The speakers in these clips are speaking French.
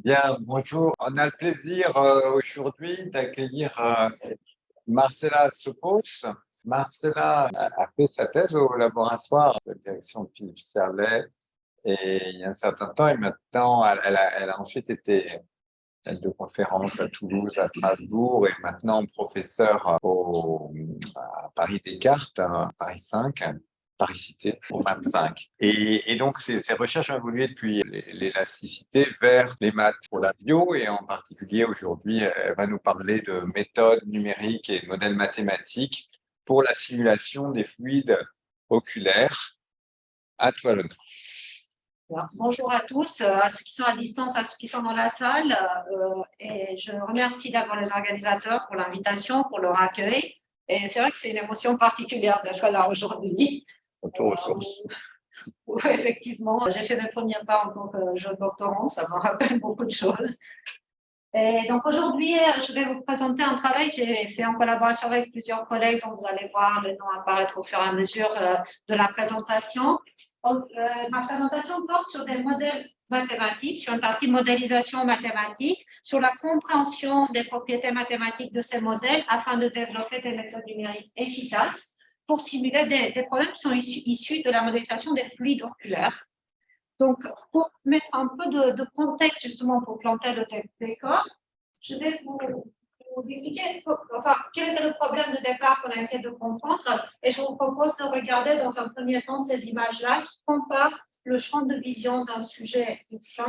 Bien, bonjour. On a le plaisir aujourd'hui d'accueillir Marcela Sopos. Marcela a fait sa thèse au laboratoire de direction de Philippe Serlet et il y a un certain temps, et maintenant elle a ensuite été maître de conférence à Toulouse, à Strasbourg, et maintenant professeure à Paris Descartes, à Paris 5. Paris Cité, au 25. Et donc, ces recherches ont évolué depuis l'élasticité vers les maths pour la bio, et en particulier aujourd'hui, elle va nous parler de méthodes numériques et de modèles mathématiques pour la simulation des fluides oculaires. À toi l'honneur. Alors, bonjour à tous, à ceux qui sont à distance, à ceux qui sont dans la salle. Et je remercie d'abord les organisateurs pour l'invitation, pour leur accueil. Et c'est vrai que c'est une émotion particulière d'être là aujourd'hui. Retour aux sources. Effectivement, j'ai fait mes premiers pas en tant que jeune doctorant, ça me rappelle beaucoup de choses. Et donc aujourd'hui, je vais vous présenter un travail que j'ai fait en collaboration avec plusieurs collègues, dont vous allez voir les noms apparaître au fur et à mesure de la présentation. Donc, ma présentation porte sur des modèles mathématiques, sur une partie modélisation mathématique, sur la compréhension des propriétés mathématiques de ces modèles afin de développer des méthodes numériques efficaces pour simuler des problèmes qui sont issus de la modélisation des fluides oculaires. Donc, pour mettre un peu de contexte justement pour planter le décor, je vais vous expliquer quel était le problème de départ qu'on a essayé de comprendre, et je vous propose de regarder dans un premier temps ces images-là qui comparent le champ de vision d'un sujet X1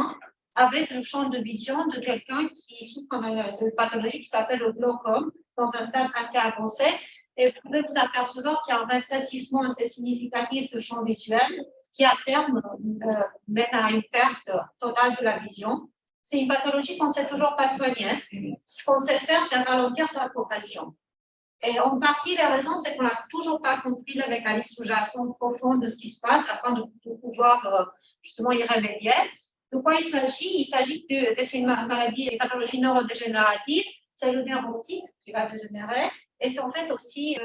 avec le champ de vision de quelqu'un qui souffre d'une pathologie qui s'appelle le glaucome dans un stade assez avancé. Et vous pouvez vous apercevoir qu'il y a un rétrécissement assez significatif de champ visuel qui, à terme, mène à une perte totale de la vision. C'est une pathologie qu'on ne sait toujours pas soigner. Ce qu'on sait faire, c'est ralentir sa progression. Et en partie, la raison, c'est qu'on n'a toujours pas compris le mécanisme sous-jacent profond de ce qui se passe afin de pouvoir justement y remédier. De quoi il s'agit? Il s'agit de c'est une maladie, une pathologie neurodégénérative, c'est le nerf optique qui va dégénérer, et c'est en fait aussi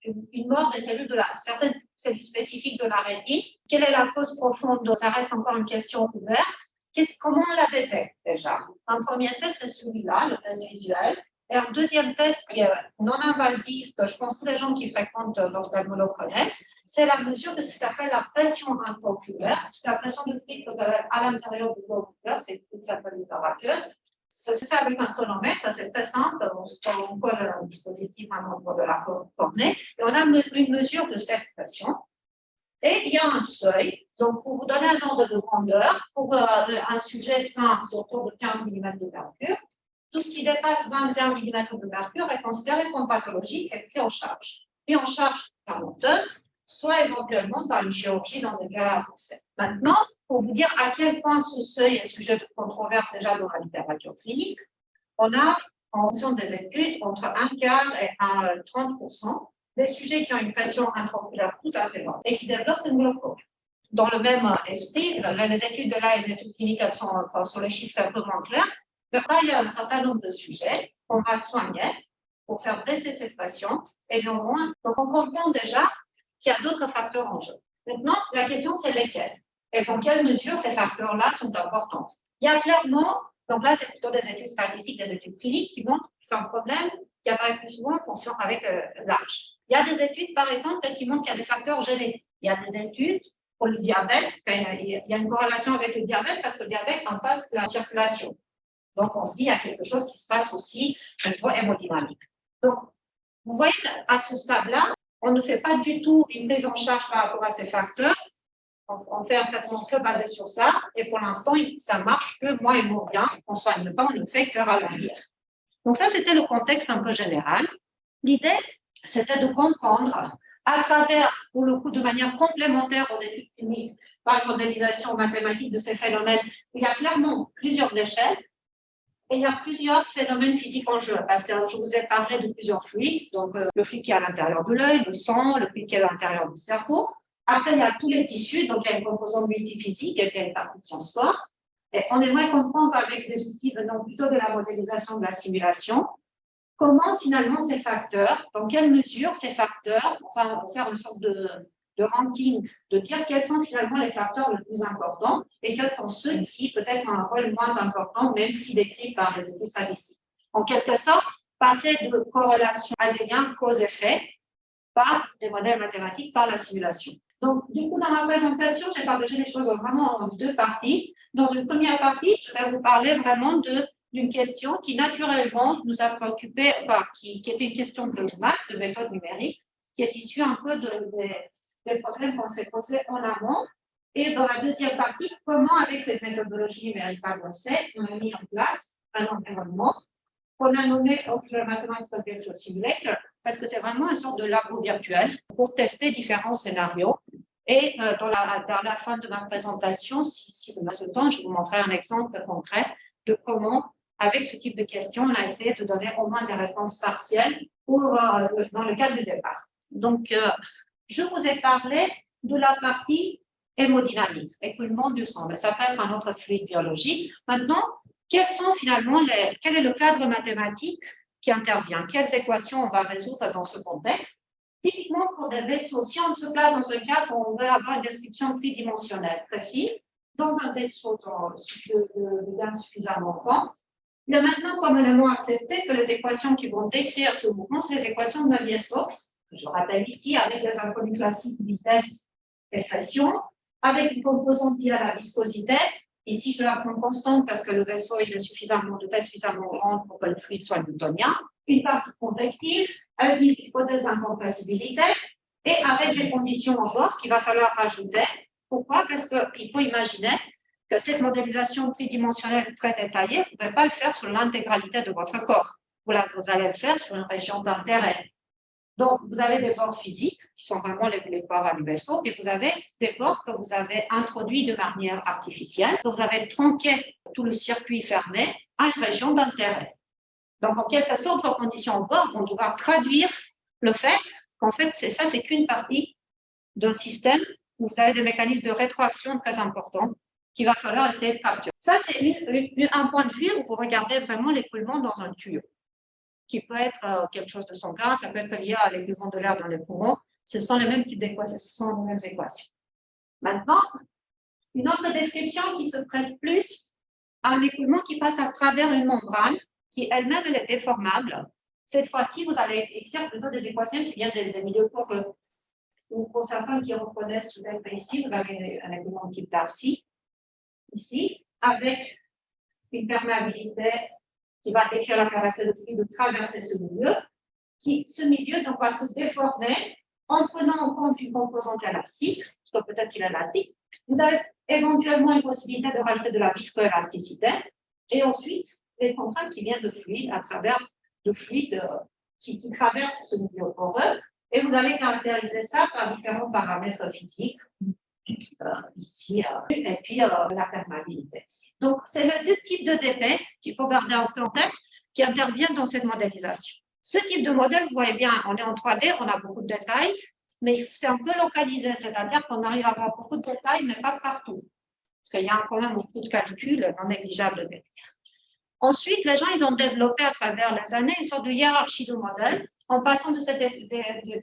une mort des cellules certaines cellules spécifiques de la rétine. Quelle est la cause profonde? Ça reste encore une question ouverte. Comment on la détecte déjà? Un premier test, c'est celui-là, le test visuel. Et un deuxième test qui est non invasif, que je pense que tous les gens qui fréquentent l'ophtalmologie connaissent, c'est la mesure de ce qui s'appelle la pression intraoculaire. La pression de fluide que vous avez à l'intérieur du globe oculaire, c'est ce qui s'appelle une paraqueuse. Ça se fait avec un tonomètre, c'est très simple. On colle un dispositif à l'endroit de la cornée et on a une mesure de cette pression. Et il y a un seuil. Donc, pour vous donner un ordre de grandeur, pour un sujet sain, c'est autour de 15 mm de mercure. Tout ce qui dépasse 21 mm de mercure est considéré comme pathologique et pris en charge. Pris en charge par l'auteur, soit éventuellement par une chirurgie dans des cas avancés. Maintenant, pour vous dire à quel point ce seuil est sujet de controverse déjà dans la littérature clinique, on a, en fonction des études, entre un quart et 30% des sujets qui ont une pression intraoculaire tout à fait basse et qui développent une glaucome. Dans le même esprit, les études de là, les études cliniques, elles sont sur les chiffres simplement clairs. Mais là, il y a un certain nombre de sujets qu'on va soigner pour faire baisser cette pression. Et donc, on comprend déjà qu'il y a d'autres facteurs en jeu. Maintenant, la question, c'est lesquels? Et dans quelle mesure ces facteurs-là sont importants? Il y a clairement, donc là, c'est plutôt des études statistiques, des études cliniques qui montrent que c'est un problème qui apparaît plus souvent en fonction avec l'âge. Il y a des études, par exemple, qui montrent qu'il y a des facteurs génétiques. Il y a des études pour le diabète. Il y a une corrélation avec le diabète parce que le diabète impacte la circulation. Donc, on se dit qu'il y a quelque chose qui se passe aussi au niveau hémodynamique. Donc, vous voyez, à ce stade-là, on ne fait pas du tout une prise en charge par rapport à ces facteurs. On fait un traitement que basé sur ça. Et pour l'instant, ça marche que moins et moins bien. On ne soigne pas, on ne fait que ralentir. Donc, ça, c'était le contexte un peu général. L'idée, c'était de comprendre à travers, pour le coup, de manière complémentaire aux études cliniques, par une modélisation mathématique de ces phénomènes, il y a clairement plusieurs échelles. Et il y a plusieurs phénomènes physiques en jeu, parce que je vous ai parlé de plusieurs fluides, donc le fluide qui est à l'intérieur de l'œil, le sang, le fluide qui est à l'intérieur du cerveau. Après, il y a tous les tissus, donc il y a une composante multiphysique et puis il y a une partie de transport. Et on aimerait comprendre avec des outils venant plutôt de la modélisation de la simulation, comment finalement ces facteurs, dans quelle mesure ces facteurs, enfin, faire une sorte de ranking, de dire quels sont finalement les facteurs les plus importants et quels sont ceux qui peut-être ont un rôle moins important, même si décrits par les études statistiques. En quelque sorte, passer de corrélation à des liens cause-effet par des modèles mathématiques, par la simulation. Donc, du coup, dans ma présentation, j'ai partagé les choses vraiment en deux parties. Dans une première partie, je vais vous parler vraiment d'une question qui, naturellement, nous a préoccupé, enfin, qui était une question de maths, de méthode numérique, qui est issue un peu des problèmes qu'on s'est posés en amont. Et dans la deuxième partie, comment, avec cette méthodologie numérique avancée, on a mis en place un environnement qu'on a nommé Ocular Mathematics Virtual Simulator, parce que c'est vraiment une sorte de labo virtuel pour tester différents scénarios. Et dans la fin de ma présentation, si vous avez le temps, je vous montrerai un exemple concret de comment, avec ce type de questions, on a essayé de donner au moins des réponses partielles dans le cadre du départ. Donc, je vous ai parlé de la partie hémodynamique, écoulement du sang. Ça peut être un autre fluide biologique. Maintenant, quel est le cadre mathématique qui intervient? Quelles équations on va résoudre dans ce contexte? Typiquement, pour des vaisseaux, si on se place dans un cadre où on veut avoir une description tridimensionnelle très fine, dans un vaisseau de gamme suffisamment grand, il est maintenant communément accepté que les équations qui vont décrire ce mouvement sont les équations de Navier-Stokes, que je rappelle ici, avec les inconnues classiques vitesse et pression, avec une composante liée à la viscosité. Ici, je la prends constante parce que le vaisseau il est de taille suffisamment grande pour que le fluide soit newtonien. Une partie convective, avec une hypothèse d'incompressibilité et avec des conditions en bord qu'il va falloir rajouter. Pourquoi? Parce qu'il faut imaginer que cette modélisation tridimensionnelle très détaillée, vous ne pouvez pas le faire sur l'intégralité de votre corps. Vous allez le faire sur une région d'intérêt. Donc, vous avez des bords physiques, qui sont vraiment les bords du vaisseau, et vous avez des bords que vous avez introduits de manière artificielle. Vous avez tronqué tout le circuit fermé à une région d'intérêt. Donc, en quelque sorte, vos conditions au bord vont devoir traduire le fait qu'en fait, c'est qu'une partie d'un système où vous avez des mécanismes de rétroaction très importants qu'il va falloir essayer de capturer. Ça, c'est un point de vue où vous regardez vraiment l'écoulement dans un tuyau, qui peut être quelque chose de sanguin, ça peut être lié à l'écoulement de l'air dans les poumons. Ce sont les mêmes types d'équations, ce sont les mêmes équations. Maintenant, une autre description qui se prête plus à un écoulement qui passe à travers une membrane, qui elle-même elle est déformable. Cette fois-ci, vous allez écrire plutôt des équations qui viennent des milieux poreux. Ou pour certains qui reconnaissent tout à fait ici, vous avez un écoulement type Darcy, ici, avec une perméabilité qui va décrire la capacité de fluide de traverser ce milieu, ce milieu donc, va se déformer en prenant en compte une composante élastique, parce que peut-être qu'il est élastique. Vous avez éventuellement une possibilité de rajouter de la viscoélasticité, et ensuite les contraintes qui viennent de fluide à travers de fluide qui traverse ce milieu poreux, et vous allez caractériser ça par différents paramètres physiques. Ici, et puis la perméabilité. Donc, c'est le deux types de DP qu'il faut garder un peu en tête qui interviennent dans cette modélisation. Ce type de modèle, vous voyez bien, on est en 3D, on a beaucoup de détails, mais c'est un peu localisé, c'est-à-dire qu'on arrive à avoir beaucoup de détails, mais pas partout. Parce qu'il y a quand même beaucoup de calculs non négligeables derrière. Ensuite, les gens, ils ont développé à travers les années une sorte de hiérarchie de modèles, en passant de cette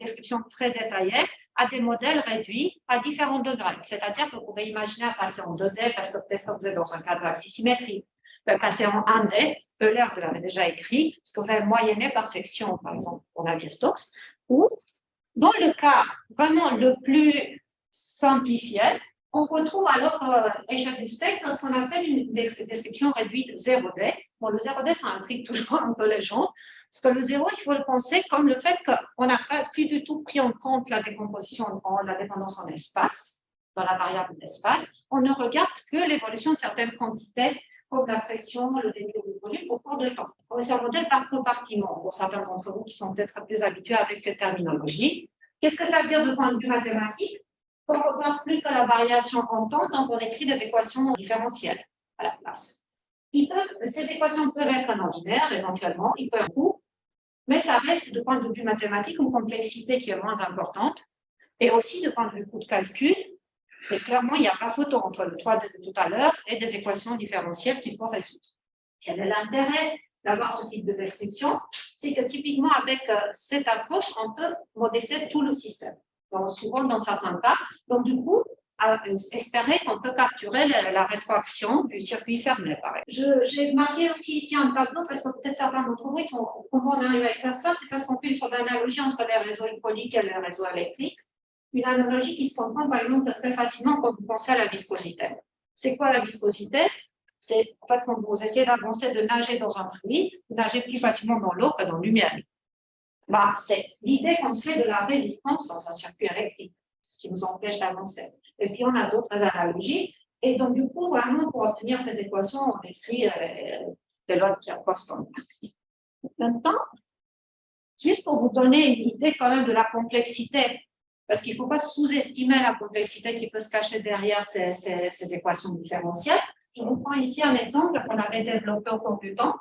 description très détaillée à des modèles réduits à différents degrés. C'est-à-dire que vous pouvez imaginer passer en 2D, parce que peut-être que vous êtes dans un cadre axisymétrique. Vous pouvez passer en 1D, Euler l'avait déjà écrit, parce que vous avez moyenné par section, par exemple, pour Navier-Stokes, ou dans le cas vraiment le plus simplifié, on retrouve à l'autre échelle du spectre ce qu'on appelle une description réduite 0D. Bon, le 0D, ça intrigue toujours un peu les gens, parce que le 0, il faut le penser comme le fait qu'on n'a pas plus du tout pris en compte la décomposition, la dépendance en espace, dans la variable d'espace. On ne regarde que l'évolution de certaines quantités, comme la pression, le débit du volume, au cours du temps. C'est un modèle par compartiment, pour certains d'entre vous qui sont peut-être plus habitués avec cette terminologie. Qu'est-ce que ça veut dire de point de vue mathématique? On ne regarde plus que la variation en temps, donc on écrit des équations différentielles à la place. Ces équations peuvent être non linéaires, éventuellement, ils peuvent être mais ça reste de point de vue mathématique une complexité qui est moins importante. Et aussi de point de vue coût de calcul, c'est clairement, il n'y a pas photo entre le 3D de tout à l'heure et des équations différentielles qu'il faut résoudre. Quel est l'intérêt d'avoir ce type de description? C'est que typiquement, avec cette approche, on peut modéliser tout le système. souvent dans certains cas. Donc, du coup, espérer qu'on peut capturer la rétroaction du circuit fermé, par exemple. J'ai marqué aussi ici un tableau, parce que peut-être certains d'entre vous, comment on arrive à faire ça, c'est parce qu'on fait une sorte d'analogie entre les réseaux hydrauliques et les réseaux électriques. Une analogie qui se comprend, par exemple, très facilement quand vous pensez à la viscosité. C'est quoi la viscosité? C'est en fait quand vous essayez d'avancer, de nager dans un fluide, vous nagez plus facilement dans l'eau que dans le miel. Bah, c'est l'idée qu'on se fait de la résistance dans un circuit électrique, ce qui nous empêche d'avancer. Et puis, on a d'autres analogies. Et donc, du coup, vraiment, pour obtenir ces équations, on écrit des lois de Pierre-Constant. Maintenant, juste pour vous donner une idée quand même de la complexité, parce qu'il ne faut pas sous-estimer la complexité qui peut se cacher derrière ces équations différentielles. Je vous prends ici un exemple qu'on avait développé au cours du temps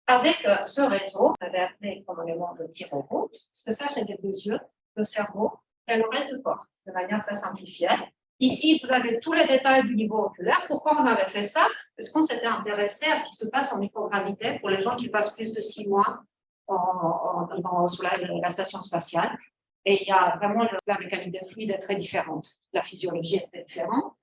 avec ce réseau, on avait appelé communément le petit robot, parce que ça, c'est les deux yeux, le cerveau et le reste du corps, de manière très simplifiée. Ici, vous avez tous les détails du niveau oculaire. Pourquoi on avait fait ça? Parce qu'on s'était intéressé à ce qui se passe en microgravité pour les gens qui passent plus de 6 mois sous la station spatiale. Et il y a vraiment la mécanique des fluides est très différente, la physiologie est très différente.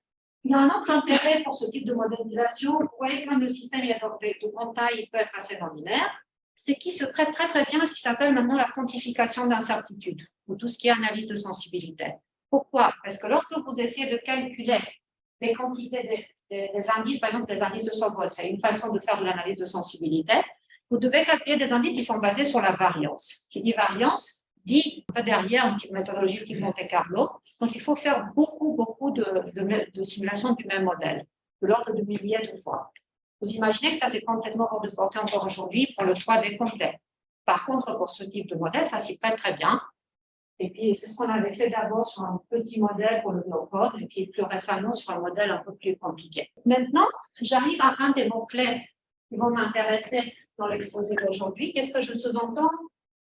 Il y a un autre intérêt pour ce type de modélisation. Vous voyez que le système de grande taille il peut être assez non linéaire, c'est qu'il se prête très très bien à ce qui s'appelle maintenant la quantification d'incertitude, ou tout ce qui est analyse de sensibilité. Pourquoi? Parce que lorsque vous essayez de calculer les quantités des indices, par exemple les indices de Sobol, c'est une façon de faire de l'analyse de sensibilité, vous devez calculer des indices qui sont basés sur la variance. Qui dit variance dit derrière une petite méthodologie type Monte Carlo. Donc, il faut faire beaucoup de simulations du même modèle, de l'ordre de milliers de fois. Vous imaginez que ça, c'est complètement hors de portée encore aujourd'hui pour le 3D complet. Par contre, pour ce type de modèle, ça s'y prête très bien. Et puis, c'est ce qu'on avait fait d'abord sur un petit modèle pour le glaucome, et puis plus récemment sur un modèle un peu plus compliqué. Maintenant, j'arrive à un des mots-clés qui vont m'intéresser dans l'exposé d'aujourd'hui. Qu'est-ce que je sous-entends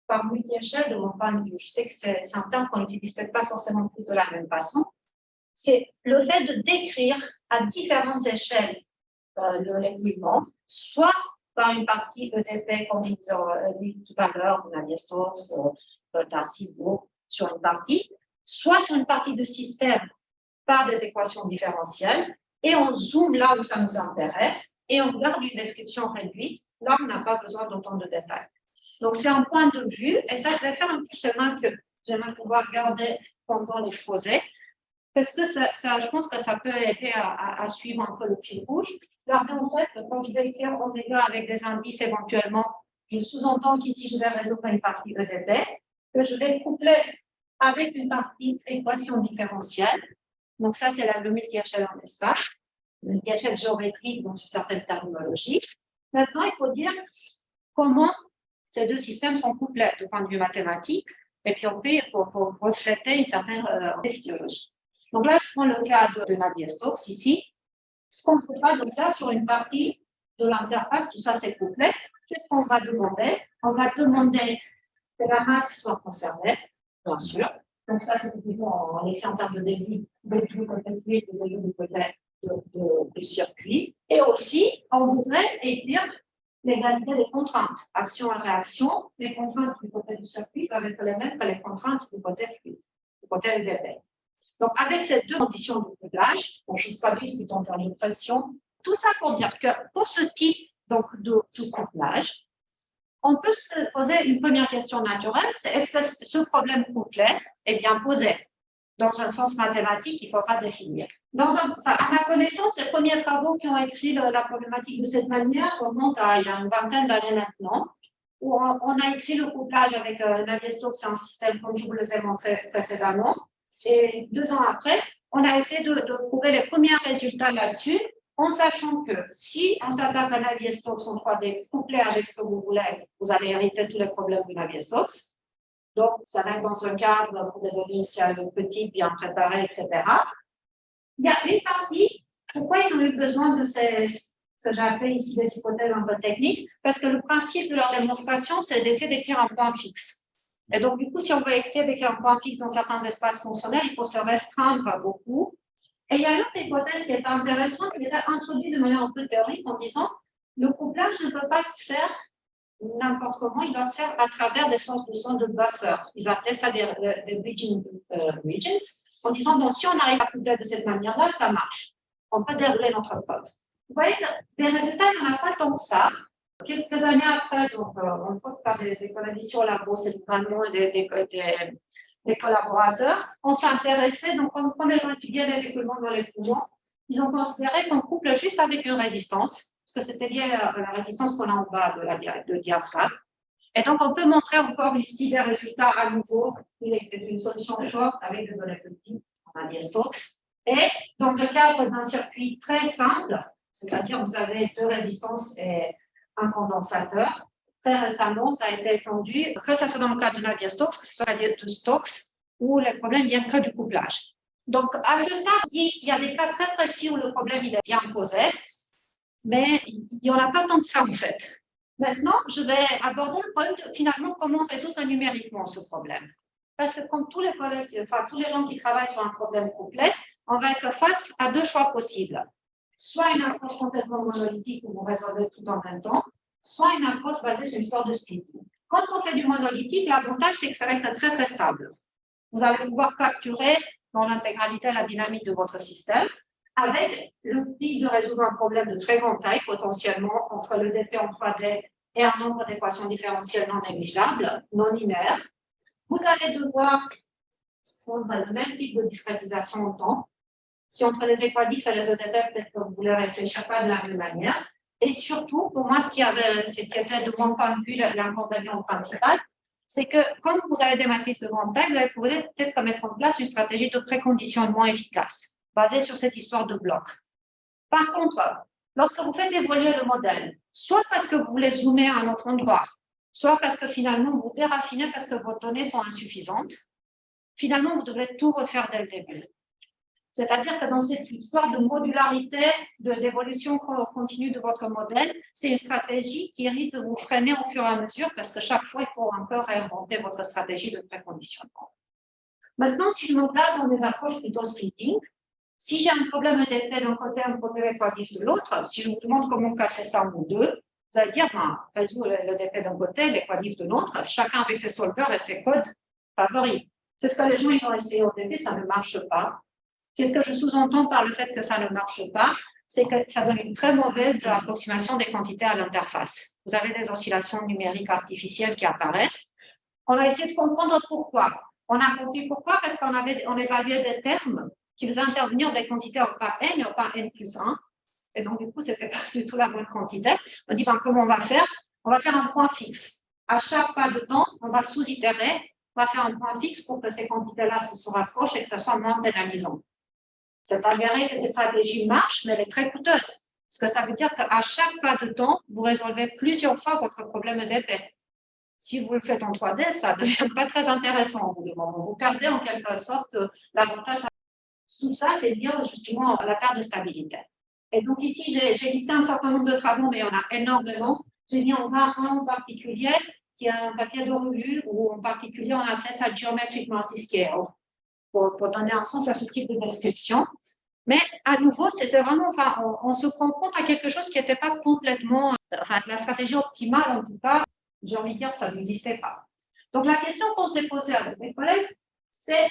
par multi-échelle de mon point de vue? Je sais que c'est un terme qu'on n'utilise peut-être pas forcément tous de la même façon. C'est le fait de décrire à différentes échelles l'équipement, soit par une partie EDP, comme je vous ai dit tout à l'heure, Navier-Stokes, Darcy-Bourg, sur une partie, soit sur une partie de système par des équations différentielles, et on zoome là où ça nous intéresse, et on garde une description réduite, là on n'a pas besoin d'autant de détails. Donc, c'est un point de vue, et ça, je vais faire un petit schéma que j'aimerais pouvoir garder pendant l'exposé, parce que je pense que ça peut aider à suivre un peu le fil rouge. Gardez en tête que quand je vais écrire oméga avec des indices éventuellement, je sous-entends qu'ici, je vais résoudre une partie EDP, que je vais coupler avec une partie équation différentielle. Donc, ça, c'est le multi-échelle en espace, le multi-échelle géométrique, donc sur certaines terminologies. Maintenant, il faut dire comment ces deux systèmes sont couplés du point de vue mathématique, et puis on peut pour refléter une certaine physiologie. Donc là, je prends le cas de Navier-Stokes ici. Ce qu'on fera donc là sur une partie de l'interface, tout ça c'est couplé. Qu'est-ce qu'on va demander? On va demander que la masse soit conservée, bien sûr. Donc ça, c'est en écrit en termes de débit du côté de fluide, de débit du côté du circuit. Et aussi, on voudrait écrire l'égalité des contraintes, action et réaction. Les contraintes du côté du circuit doivent être les mêmes que les contraintes du côté fluide, du côté UDP. Donc, avec ces deux conditions de couplage, on ne pas plus en termes de pression, tout ça pour dire que pour ce type donc, de couplage, on peut se poser une première question naturelle, c'est est-ce que ce problème complet est bien posé? Dans un sens mathématique, il faudra définir. À ma connaissance, les premiers travaux qui ont écrit la problématique de cette manière remontent à il y a une vingtaine d'années maintenant, où on a écrit le couplage avec Navier-Stokes, c'est un système comme je vous les ai montré précédemment. Et 2 ans après, on a essayé de trouver les premiers résultats là-dessus, en sachant que si on s'attaque à Navier-Stokes en 3D couplé avec ce que vous voulez, vous allez hériter tous les problèmes de Navier-Stokes. Donc, ça va être dans un cadre pour des données initiales petites, bien préparées, etc. Il y a une partie, pourquoi ils ont eu besoin de ce que j'ai appelé ici des hypothèses un peu techniques? Parce que le principe de leur démonstration, c'est d'essayer d'écrire un point fixe. Et donc, du coup, si on veut essayer d'écrire un point fixe dans certains espaces fonctionnels, il faut se restreindre beaucoup. Et il y a une autre hypothèse qui est intéressante, qui est introduite de manière un peu théorique en disant le couplage ne peut pas se faire n'importe comment, il doit se faire à travers des sortes de buffer. Ils appelaient ça des regions, en disant, bon, si on arrive à coupler de cette manière-là, ça marche. On peut dérouler notre preuve. Vous voyez, des résultats, il n'y en a pas tant que ça. Quelques années après, donc, on peut faire des coalitions labo, c'est vraiment des collaborateurs. On s'est intéressé, donc, quand les gens étudiaient les écoulements dans les poumons, ils ont considéré qu'on couple juste avec une résistance, parce que c'était lié à la résistance qu'on a en bas de diaphragme. Et donc, on peut montrer encore ici des résultats à nouveau. C'est une solution short avec des données petites, on a bien Stokes. Et dans le cadre d'un circuit très simple, c'est-à-dire vous avez deux résistances et un condensateur, très récemment, ça a été étendu, que ce soit dans le cas de Navier-Stokes, que ce soit de Stokes, où les problèmes viennent que du couplage. Donc, à ce stade, il y a des cas très précis où le problème il est bien posé, mais il n'y en a pas tant que ça en fait. Maintenant, je vais aborder le problème de finalement comment résoudre numériquement ce problème. Parce que comme tous les collègues, enfin tous les gens qui travaillent sur un problème complet, on va être face à deux choix possibles. Soit une approche complètement monolithique où vous résolvez tout en même temps, soit une approche basée sur une histoire de splitting. Quand on fait du monolithique, l'avantage c'est que ça va être très très stable. Vous allez pouvoir capturer dans l'intégralité la dynamique de votre système avec le prix de résoudre un problème de très grande taille, potentiellement entre le DP en 3D et un nombre d'équations différentielles non négligeables, non linéaires. Vous allez devoir prendre le même type de discrétisation en temps. Si entre les équadifs et les EDP, peut-être que vous ne voulez réfléchir pas de la même manière. Et surtout, pour moi, c'est ce qui était de mon point de vue l'inconvénient principal, c'est que quand vous avez des matrices de grande taille, vous allez pouvoir peut-être mettre en place une stratégie de préconditionnement efficace, basée sur cette histoire de bloc. Par contre, lorsque vous faites évoluer le modèle, soit parce que vous voulez zoomer à un autre endroit, soit parce que finalement vous déraffinez parce que vos données sont insuffisantes, finalement vous devez tout refaire dès le début. C'est-à-dire que dans cette histoire de modularité, d'évolution continue de votre modèle, c'est une stratégie qui risque de vous freiner au fur et à mesure parce que chaque fois, il faut un peu réinventer votre stratégie de préconditionnement. Maintenant, si je me place dans des approches plutôt splitting, si j'ai un problème d'effet d'un côté, un problème équatif de l'autre, si je vous demande comment casser ça en deux, vous allez dire, résoudre le DP d'un côté, l'équatif de l'autre, chacun avec ses solvers et ses codes favoris. C'est ce que les gens ils ont essayé au début, ça ne marche pas. Qu'est-ce que je sous-entends par le fait que ça ne marche pas? C'est que ça donne une très mauvaise approximation des quantités à l'interface. Vous avez des oscillations numériques artificielles qui apparaissent. On a essayé de comprendre pourquoi. On a compris pourquoi parce qu'on évaluait des termes qui faisaient intervenir des quantités au pas n et au pas n plus 1. Et donc, du coup, ce n'était pas du tout la bonne quantité. On dit, comment on va faire? On va faire un point fixe. À chaque pas de temps, on va sous-itérer. On va faire un point fixe pour que ces quantités-là se rapprochent et que ça soit moins pénalisant. C'est avéré que cette stratégie marche, mais elle est très coûteuse. Parce que ça veut dire qu'à chaque pas de temps, vous résolvez plusieurs fois votre problème d'épais. Si vous le faites en 3D, ça ne devient pas très intéressant au bout du moment. Vous perdez en quelque sorte l'avantage. Tout ça, c'est lié justement à la perte de stabilité. Et donc ici, j'ai listé un certain nombre de travaux, mais il y en a énormément. J'ai mis en gras un en particulier, qui est un papier de revue, où en particulier, on appelait ça Geometric Multiscale. Pour donner un sens à ce type de description. Mais à nouveau, c'est vraiment, on se confronte à quelque chose qui n'était pas complètement, la stratégie optimale en tout cas, j'ai envie de dire, ça n'existait pas. Donc la question qu'on s'est posée avec mes collègues, c'est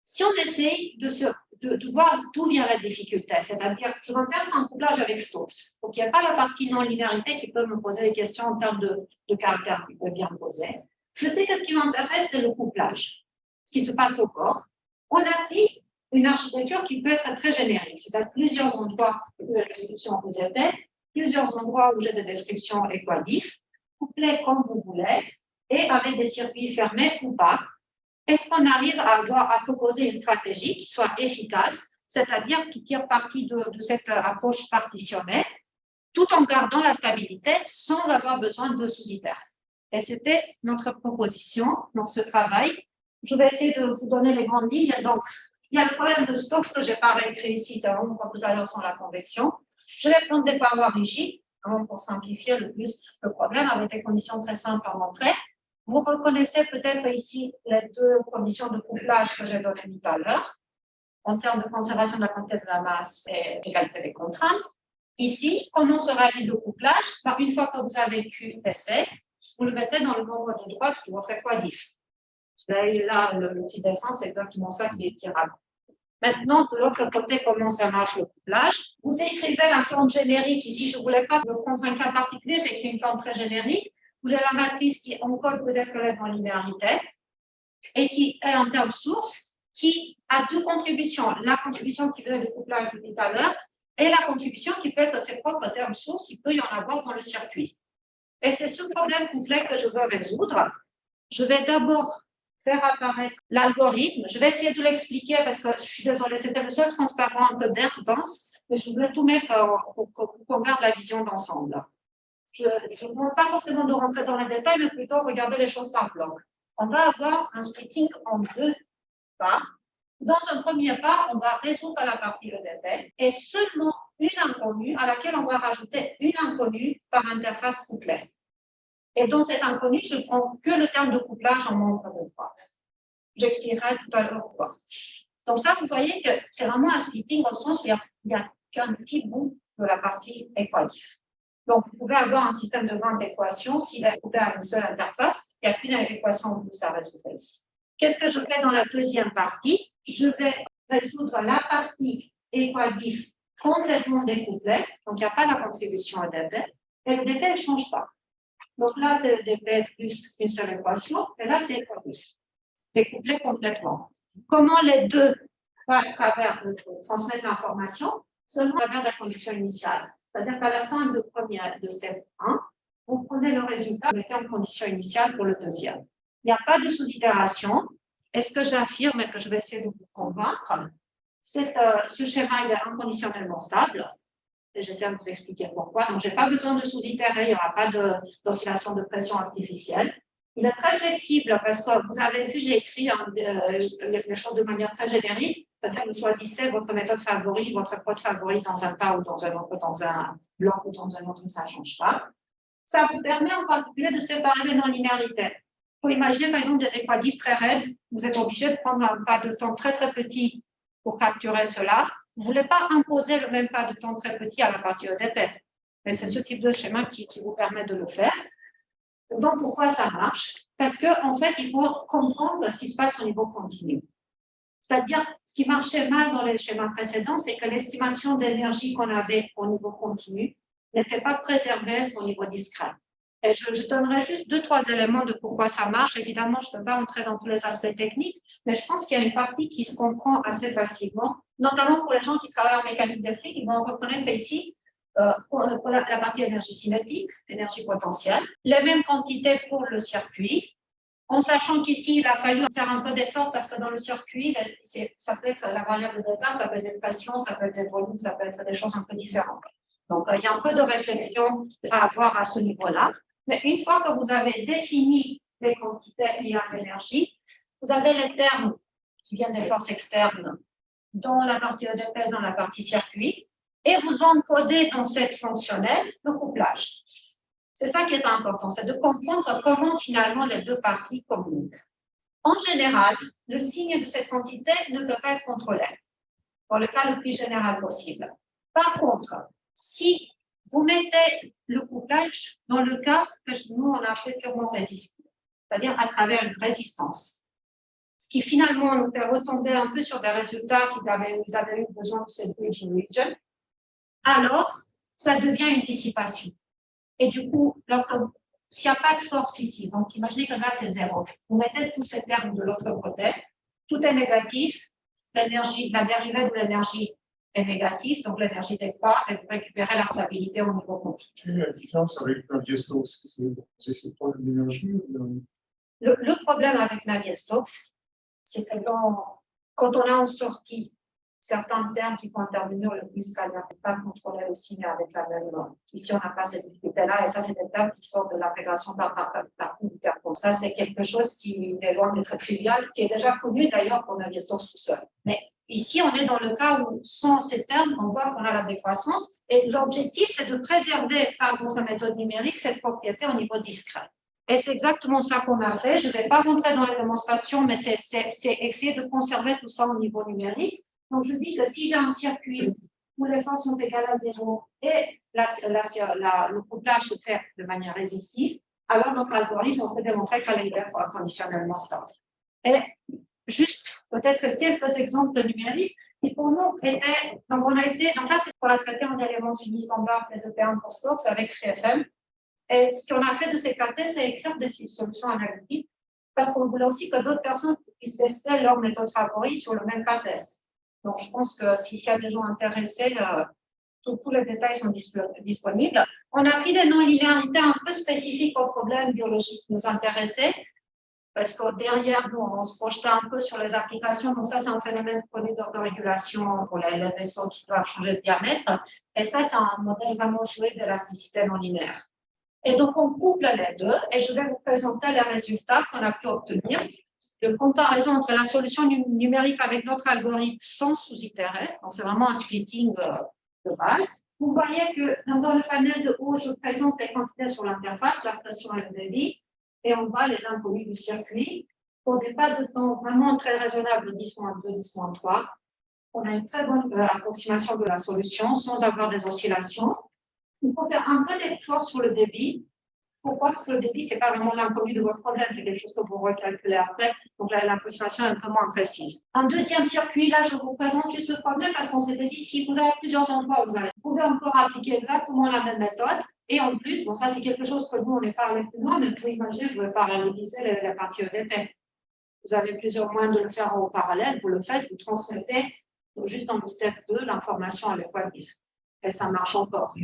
si on essaye de voir d'où vient la difficulté, c'est-à-dire je m'intéresse à un couplage avec Stokes, donc il n'y a pas la partie non-linéarité qui peut me poser des questions en termes de caractère qui peut bien me poser. Je sais que ce qui m'intéresse, c'est le couplage, ce qui se passe au corps. On a pris une architecture qui peut être très générique, c'est-à-dire plusieurs endroits où la description vous êtes, plusieurs endroits où j'ai des descriptions équadifs, couplées comme vous voulez, et avec des circuits fermés ou pas. Est-ce qu'on arrive à proposer une stratégie qui soit efficace, c'est-à-dire qui tire parti de cette approche partitionnée, tout en gardant la stabilité sans avoir besoin de sous-itères? Et c'était notre proposition dans ce travail. Je vais essayer de vous donner les grandes lignes. Donc, il y a le problème de Stokes que je n'ai pas réécrit ici, c'est vraiment comme tout à l'heure sur la convection. Je vais prendre des parois rigides, pour simplifier le plus le problème, avec des conditions très simples à montrer. Vous reconnaissez peut-être ici les deux conditions de couplage que j'ai données tout à l'heure, en termes de conservation de la quantité de la masse et d'égalité des contraintes. Ici, comment se réalise le couplage? Une fois que vous avez Q effet, vous le mettez dans le membre de droite de votre équadif. Là, le petit dessin, c'est exactement ça qui est rapide. Maintenant, de l'autre côté, comment ça marche le couplage? Vous écrivez la forme générique. Ici, je ne voulais pas me prendre un cas particulier, j'écris une forme très générique. Vous avez la matrice qui encode peut-être dans linéarité et qui est en termes source, qui a deux contributions. La contribution qui vient du couplage de tout à l'heure et la contribution qui peut être ses propres termes sources, il peut y en avoir dans le circuit. Et c'est ce problème complexe que je veux résoudre. Je vais d'abord faire apparaître l'algorithme. Je vais essayer de l'expliquer parce que je suis désolée, c'était le seul transparent un peu dense, mais je voulais tout mettre pour qu'on garde la vision d'ensemble. Je ne demande pas forcément de rentrer dans les détails, mais plutôt regarder les choses par bloc. On va avoir un splitting en deux pas. Dans un premier pas, on va résoudre la partie EDP et seulement une inconnue à laquelle on va rajouter une inconnue par interface couplée. Et dans cette inconnue, je ne prends que le terme de couplage en membre de droite. J'expliquerai tout à l'heure pourquoi. Donc ça, vous voyez que c'est vraiment un splitting au sens où il n'y a qu'un petit bout de la partie équadif. Donc, vous pouvez avoir un système de grande équation, s'il est couplé à une seule interface, il n'y a qu'une équation en plus à résoudre ici. Qu'est-ce que je fais dans la deuxième partie? Je vais résoudre la partie équadif complètement découplée, donc il n'y a pas la contribution EDP, et le DP ne change pas. Donc là, c'est le DP plus une seule équation, et là, c'est équadif, découplé complètement. Comment les deux, à travers transmettre l'information, seulement à travers la condition initiale. C'est-à-dire qu'à la fin de step 1, vous prenez le résultat, vous mettez en condition initiale pour le deuxième. Il n'y a pas de sous-itération. Et ce que j'affirme et que je vais essayer de vous convaincre, c'est que ce schéma il est inconditionnellement stable. Et j'essaie de vous expliquer pourquoi. Donc, je n'ai pas besoin de sous-itérer, il n'y aura pas d'oscillation de pression artificielle. Il est très flexible parce que vous avez vu, j'ai écrit les choses de manière très générique. C'est-à-dire que vous choisissez votre méthode favorite, votre code favori dans un pas ou dans un autre, dans un bloc ou dans un autre, ça ne change pas. Ça vous permet en particulier de séparer les non-linéarités. Il faut imaginer par exemple des équadifs très raides. Vous êtes obligé de prendre un pas de temps très très petit pour capturer cela. Vous ne voulez pas imposer le même pas de temps très petit à la partie EDP. Mais c'est ce type de schéma qui vous permet de le faire. Donc, pourquoi ça marche? Parce qu'en fait, il faut comprendre ce qui se passe au niveau continu. C'est-à-dire, ce qui marchait mal dans les schémas précédents, c'est que l'estimation d'énergie qu'on avait au niveau continu n'était pas préservée au niveau discret. Et je donnerai juste 2-3 éléments de pourquoi ça marche. Évidemment, je ne peux pas entrer dans tous les aspects techniques, mais je pense qu'il y a une partie qui se comprend assez facilement, notamment pour les gens qui travaillent en mécanique des fluides, ils vont reconnaître ici pour la partie énergie cinétique, énergie potentielle, les mêmes quantités pour le circuit, en sachant qu'ici, il a fallu faire un peu d'effort parce que dans le circuit, ça peut être la variable de départ, ça peut être des pressions, ça peut être des volumes, ça peut être des choses un peu différentes. Donc, il y a un peu de réflexion à avoir à ce niveau-là. Mais une fois que vous avez défini les quantités liées à l'énergie, vous avez les termes qui viennent des forces externes dans la partie EDP, dans la partie circuit, et vous encodez dans cette fonctionnelle le couplage. C'est ça qui est important, c'est de comprendre comment finalement les deux parties communiquent. En général, le signe de cette quantité ne peut pas être contrôlé, dans le cas le plus général possible. Par contre, si vous mettez le couplage dans le cas que nous, on a fait purement résistif, c'est-à-dire à travers une résistance, ce qui finalement nous fait retomber un peu sur des résultats qu'ils avaient eu besoin de cette bridge region, alors ça devient une dissipation. Et du coup, s'il n'y a pas de force ici, donc imaginez que là c'est zéro, vous mettez tous ces termes de l'autre côté, tout est négatif, l'énergie, la dérivée de l'énergie est négative, donc l'énergie n'est pas, et vous récupérez la stabilité au niveau continu. Quelle est la différence avec Navier-Stokes? C'est ce problème d'énergie? Le problème avec Navier-Stokes, c'est que quand on a en sortie certains termes qui vont intervenir le plus qu'à ne pas contrôler le signe avec la même norme. Ici, on n'a pas cette difficulté-là, et ça, c'est des termes qui sortent de l'intégration par terme. Ça, c'est quelque chose qui est loin d'être trivial, qui est déjà connu d'ailleurs pour Navier-Stokes tout seul. Mais ici, on est dans le cas où, sans ces termes, on voit qu'on a la décroissance, et l'objectif, c'est de préserver par votre méthode numérique cette propriété au niveau discret. Et c'est exactement ça qu'on a fait. Je ne vais pas rentrer dans les démonstrations, mais c'est essayer de conserver tout ça au niveau numérique. Donc, je dis que si j'ai un circuit où les forces sont égales à 0 et le couplage se fait de manière résistive, alors notre algorithme, on peut démontrer qu'elle est conditionnellement stable. Et juste peut-être quelques exemples numériques qui pour nous étaient, donc on a essayé, donc là c'est pour la traiter en éléments finis standard P2P1 pour Stokes avec FreeFM. Et ce qu'on a fait de ces cas tests, c'est écrire des solutions analytiques parce qu'on voulait aussi que d'autres personnes puissent tester leur méthode favorite sur le même cas test. Donc je pense que s'il y a des gens intéressés, tous les détails sont disponibles. On a pris des non-linéarités un peu spécifiques aux problèmes biologiques qui nous intéressaient, parce que derrière, nous, on se projetait un peu sur les applications. Donc ça, c'est un phénomène connu de régulation pour les vaisseaux qui doivent changer de diamètre. Et ça, c'est un modèle vraiment joué d'élasticité non linéaire. Et donc, on couple les deux, et je vais vous présenter les résultats qu'on a pu obtenir de comparaison entre la solution numérique avec notre algorithme sans sous-itéré. Donc, c'est vraiment un splitting de base. Vous voyez que dans le panel de haut, je présente les quantités sur l'interface, la pression et le débit, et en bas, les inconnus du circuit. Pour des pas de temps vraiment très raisonnables, 10-2, 10-3, on a une très bonne approximation de la solution sans avoir des oscillations. Il faut faire un peu d'effort sur le débit. Pourquoi? Parce que le débit, ce n'est pas vraiment l'inconnu de votre problème, c'est quelque chose que vous recalculez après. Donc l'approximation est un peu moins précise. Un deuxième circuit, là, je vous présente juste le problème parce qu'on s'était dit, si vous avez plusieurs endroits, vous pouvez encore appliquer exactement la même méthode. Et en plus, bon, ça, c'est quelque chose que nous, on n'est pas allé plus loin, mais vous imaginez, vous pouvez paralléliser les parties EDP. Vous avez plusieurs moyens de le faire en parallèle, vous le faites, vous transmettez juste dans le step 2 l'information à l'équatif. Et ça marche encore.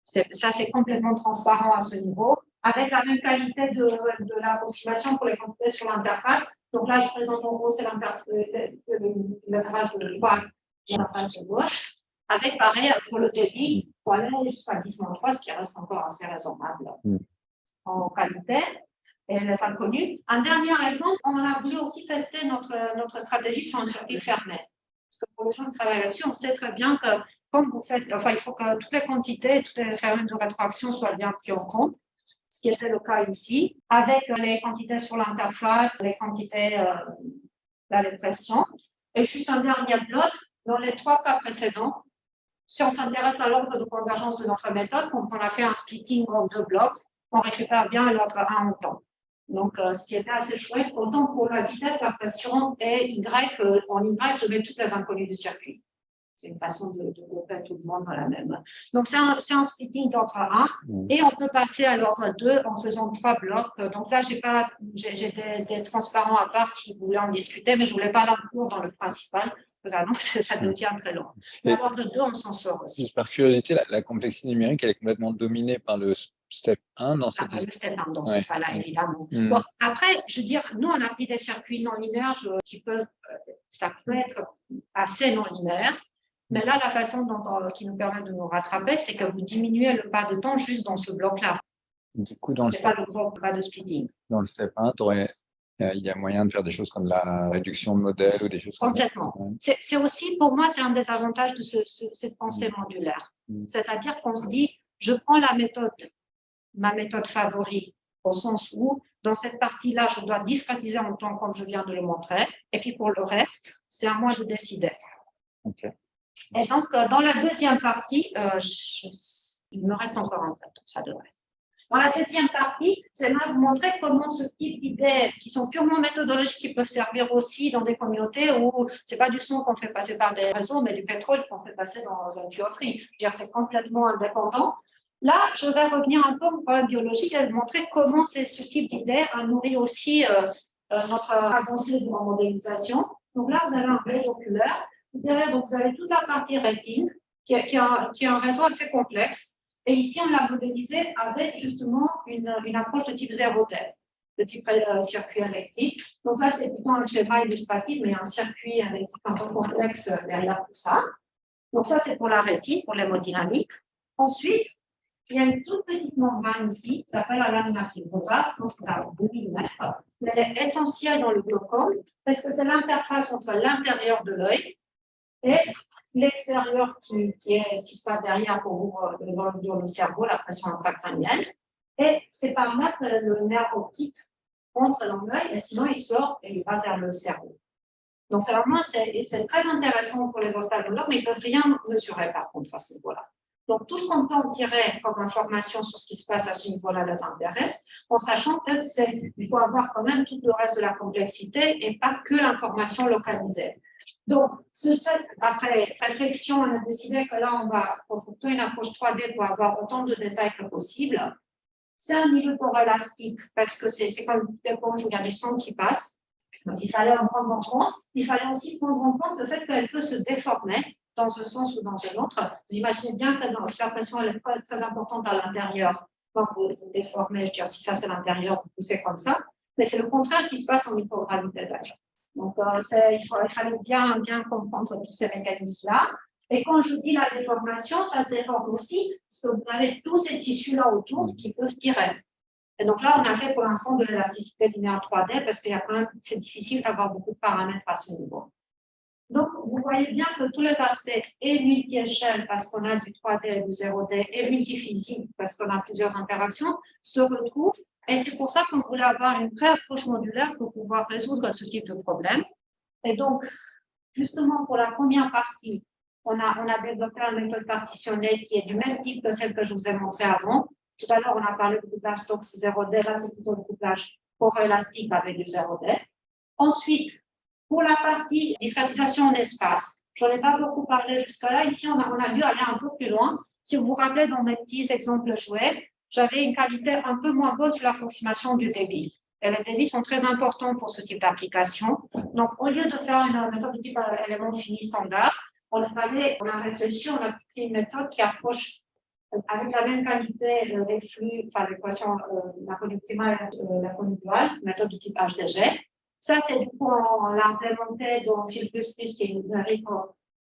Ça, c'est complètement transparent à ce niveau, avec la même qualité de l'approximation pour les quantités sur l'interface. Donc là, je présente en gros, c'est l'interface de droite et l'interface de gauche, avec pareil, pour le débit, il faut aller jusqu'à 10-3, ce qui reste encore assez raisonnable en qualité. Et les inconnus. Un dernier exemple, on a voulu aussi tester notre stratégie sur un circuit fermé. Parce que pour les gens qui travaillent là-dessus, on sait très bien que comme vous faites, enfin, il faut que toutes les quantités, toutes les phénomènes de rétroaction soient bien pris en compte, ce qui était le cas ici, avec les quantités sur l'interface, les quantités, les pressions. Et juste un dernier bloc, dans les 3 cas précédents, si on s'intéresse à l'ordre de convergence de notre méthode, quand on a fait un splitting en 2 blocs, on récupère bien l'ordre 1 en temps. Donc, ce qui était assez chouette, autant pour la vitesse, la pression et Y, en Y, je mets toutes les inconnues du circuit. C'est une façon de grouper tout le monde dans la même. Donc, c'est un splitting d'ordre 1 et on peut passer à l'ordre 2 en faisant 3 blocs. Donc là, j'ai des transparents à part si vous voulez en discuter, mais je ne voulais pas l'inclure dans le principal. Sinon, ça devient très long. Mais à l'ordre 2, on s'en sort aussi. Par curiosité, la complexité numérique, elle est complètement dominée par le step 1 dans cette Le step 1 dans ce cas-là, évidemment. Bon, après, je veux dire, nous, on a pris des circuits non linéaires ça peut être assez non linéaire. Mais là, la façon qui nous permet de nous rattraper, c'est que vous diminuez le pas de temps juste dans ce bloc-là. Du coup, ce n'est pas le gros pas de splitting. Dans le step 1, il y a moyen de faire des choses comme la réduction de modèle ou des choses comme ça. Complètement. C'est aussi, pour moi, c'est un des avantages de cette pensée modulaire. C'est-à-dire qu'on se dit, je prends ma méthode favorite, au sens où, dans cette partie-là, je dois discrétiser en temps comme je viens de le montrer. Et puis, pour le reste, c'est à moi de décider. Okay. Et donc, dans la deuxième partie, il me reste encore un peu, ça devrait. Dans la deuxième partie, j'aimerais vous montrer comment ce type d'idées qui sont purement méthodologiques, qui peuvent servir aussi dans des communautés où ce n'est pas du son qu'on fait passer par des réseaux, mais du pétrole qu'on fait passer dans une tuyauterie. Je veux dire, c'est complètement indépendant. Là, je vais revenir un peu au problème biologique et vous montrer comment ce type d'idées a nourri aussi notre avancée de la modélisation. Donc là, vous avez un réseau oculaire. Derrière, donc, vous avez toute la partie rétine qui a un réseau assez complexe. Et ici, on l'a modélisé avec justement une approche de type 0D, de type circuit électrique. Donc là, c'est plutôt un schéma illustratif, mais un circuit électrique un peu complexe derrière tout ça. Donc ça, c'est pour la rétine, pour l'hémodynamique. Ensuite, il y a une toute petite membrane ici, qui s'appelle la lamina fibrosa, je pense que ça a 2 mm. Elle est essentielle dans le glaucome, parce que c'est l'interface entre l'intérieur de l'œil et l'extérieur qui est ce qui se passe derrière pour vous dans le cerveau, la pression intracrânienne. Et c'est par là que le nerf optique entre dans l'œil et sinon il sort et il va vers le cerveau. Donc c'est très intéressant pour les ophtalmologues, mais ils ne peuvent rien mesurer par contre à ce niveau-là. Donc, tout ce qu'on peut en tirer comme information sur ce qui se passe à ce niveau-là les intéresse, en sachant qu'il faut avoir quand même tout le reste de la complexité et pas que l'information localisée. Donc, après réflexion, on a décidé que là, on va proposer une approche 3D pour avoir autant de détails que possible. C'est un milieu pore élastique parce que c'est comme une éponge où il y a du sang qui passe. Donc, il fallait en prendre en compte. Il fallait aussi prendre en compte le fait qu'elle peut se déformer dans un sens ou dans un autre. Vous imaginez bien que la pression elle est très importante à l'intérieur. Quand vous déformez, je veux dire, si ça c'est l'intérieur, vous poussez comme ça. Mais c'est le contraire qui se passe en microgravité d'ailleurs. Donc, il fallait bien comprendre tous ces mécanismes-là. Et quand je dis la déformation, ça se déforme aussi parce que vous avez tous ces tissus-là autour qui peuvent tirer. Et donc là, on a fait pour l'instant de l'élasticité linéaire 3D parce qu'il y a quand même, c'est difficile d'avoir beaucoup de paramètres à ce niveau. Donc, vous voyez bien que tous les aspects, et multi-échelle parce qu'on a du 3D et du 0D, et multi-physique parce qu'on a plusieurs interactions, se retrouvent. Et c'est pour ça qu'on voulait avoir une vraie approche modulaire pour pouvoir résoudre ce type de problème. Et donc, justement, pour la première partie, on a développé une méthode partitionnée qui est du même type que celle que je vous ai montrée avant. Tout à l'heure, on a parlé du couplage Stokes 0D, là, c'est plutôt le couplage pore-élastique avec du 0D. Ensuite, pour la partie discrétisation en espace, je n'en ai pas beaucoup parlé jusque-là. Ici, on a dû aller un peu plus loin. Si vous vous rappelez, dans mes petits exemples joués, j'avais une qualité un peu moins bonne sur l'approximation du débit. Et les débits sont très importants pour ce type d'application. Donc, au lieu de faire une méthode de type élément fini standard, on a réfléchi, on a pris une méthode qui approche avec la même qualité les flux, enfin l'équation, la conductière et la conductuelle, méthode de type HDG. Ça, c'est du coup, on l'a implémenté dans Fil++, qui est une librairie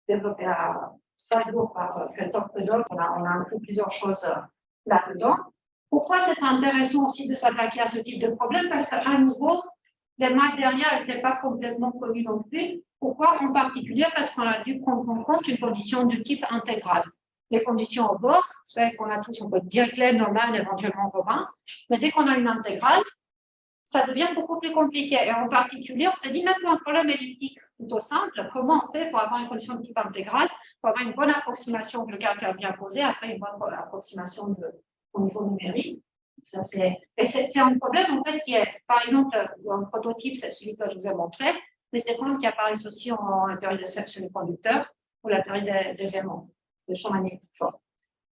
développée à Strasbourg par Christophe Pedol. On a inclus plusieurs choses là-dedans. Pourquoi c'est intéressant aussi de s'attaquer à ce type de problème? Parce qu'à nouveau, les matériels n'étaient pas complètement connus non plus. Pourquoi en particulier? Parce qu'on a dû prendre en compte une condition du type intégral. Les conditions au bord, vous savez qu'on a tous, on peut dire Glenn, Norman, éventuellement Robin, mais dès qu'on a une intégrale, ça devient beaucoup plus compliqué. Et en particulier, on s'est dit, même pour un problème elliptique plutôt simple, comment on fait pour avoir une condition de type intégral, pour avoir une bonne approximation que le calcul bien posé, après une bonne approximation au niveau numérique. C'est un problème en fait qui est, par exemple, un prototype, c'est celui que je vous ai montré, mais c'est des problèmes qui apparaissent aussi en théorie de chez les conducteurs ou la théorie des aimants, des champs magnétiques forts.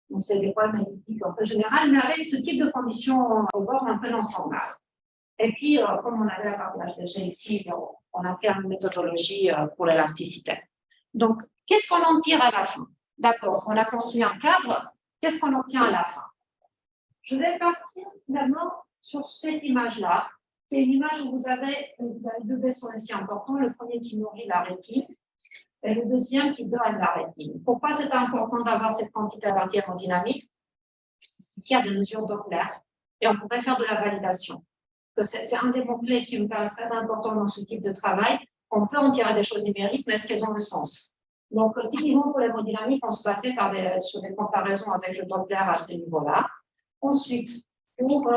Donc, c'est des problèmes magnétiques un peu généraux, mais avec ce type de conditions au bord un peu dans le standard. Et puis, comme on avait la partage de G ici, on a fait une méthodologie pour l'élasticité. Donc, qu'est-ce qu'on en tire à la fin? D'accord, on a construit un cadre, qu'est-ce qu'on obtient à la fin? Je vais partir finalement sur cette image-là. C'est une image où vous avez deux vaisseaux ici importants, le premier qui nourrit la rétine et le deuxième qui donne la rétine. Pourquoi c'est important d'avoir cette quantité de partie hémodynamique? Parce qu'ici, il y a des mesures Doppler et on pourrait faire de la validation. C'est un des mots-clés qui me paraît très important dans ce type de travail. On peut en tirer des choses numériques, mais est-ce qu'elles ont le sens? Donc, typiquement, pour l'hémodynamique, on se basait sur des comparaisons avec le Doppler à ce niveau-là. Ensuite, pour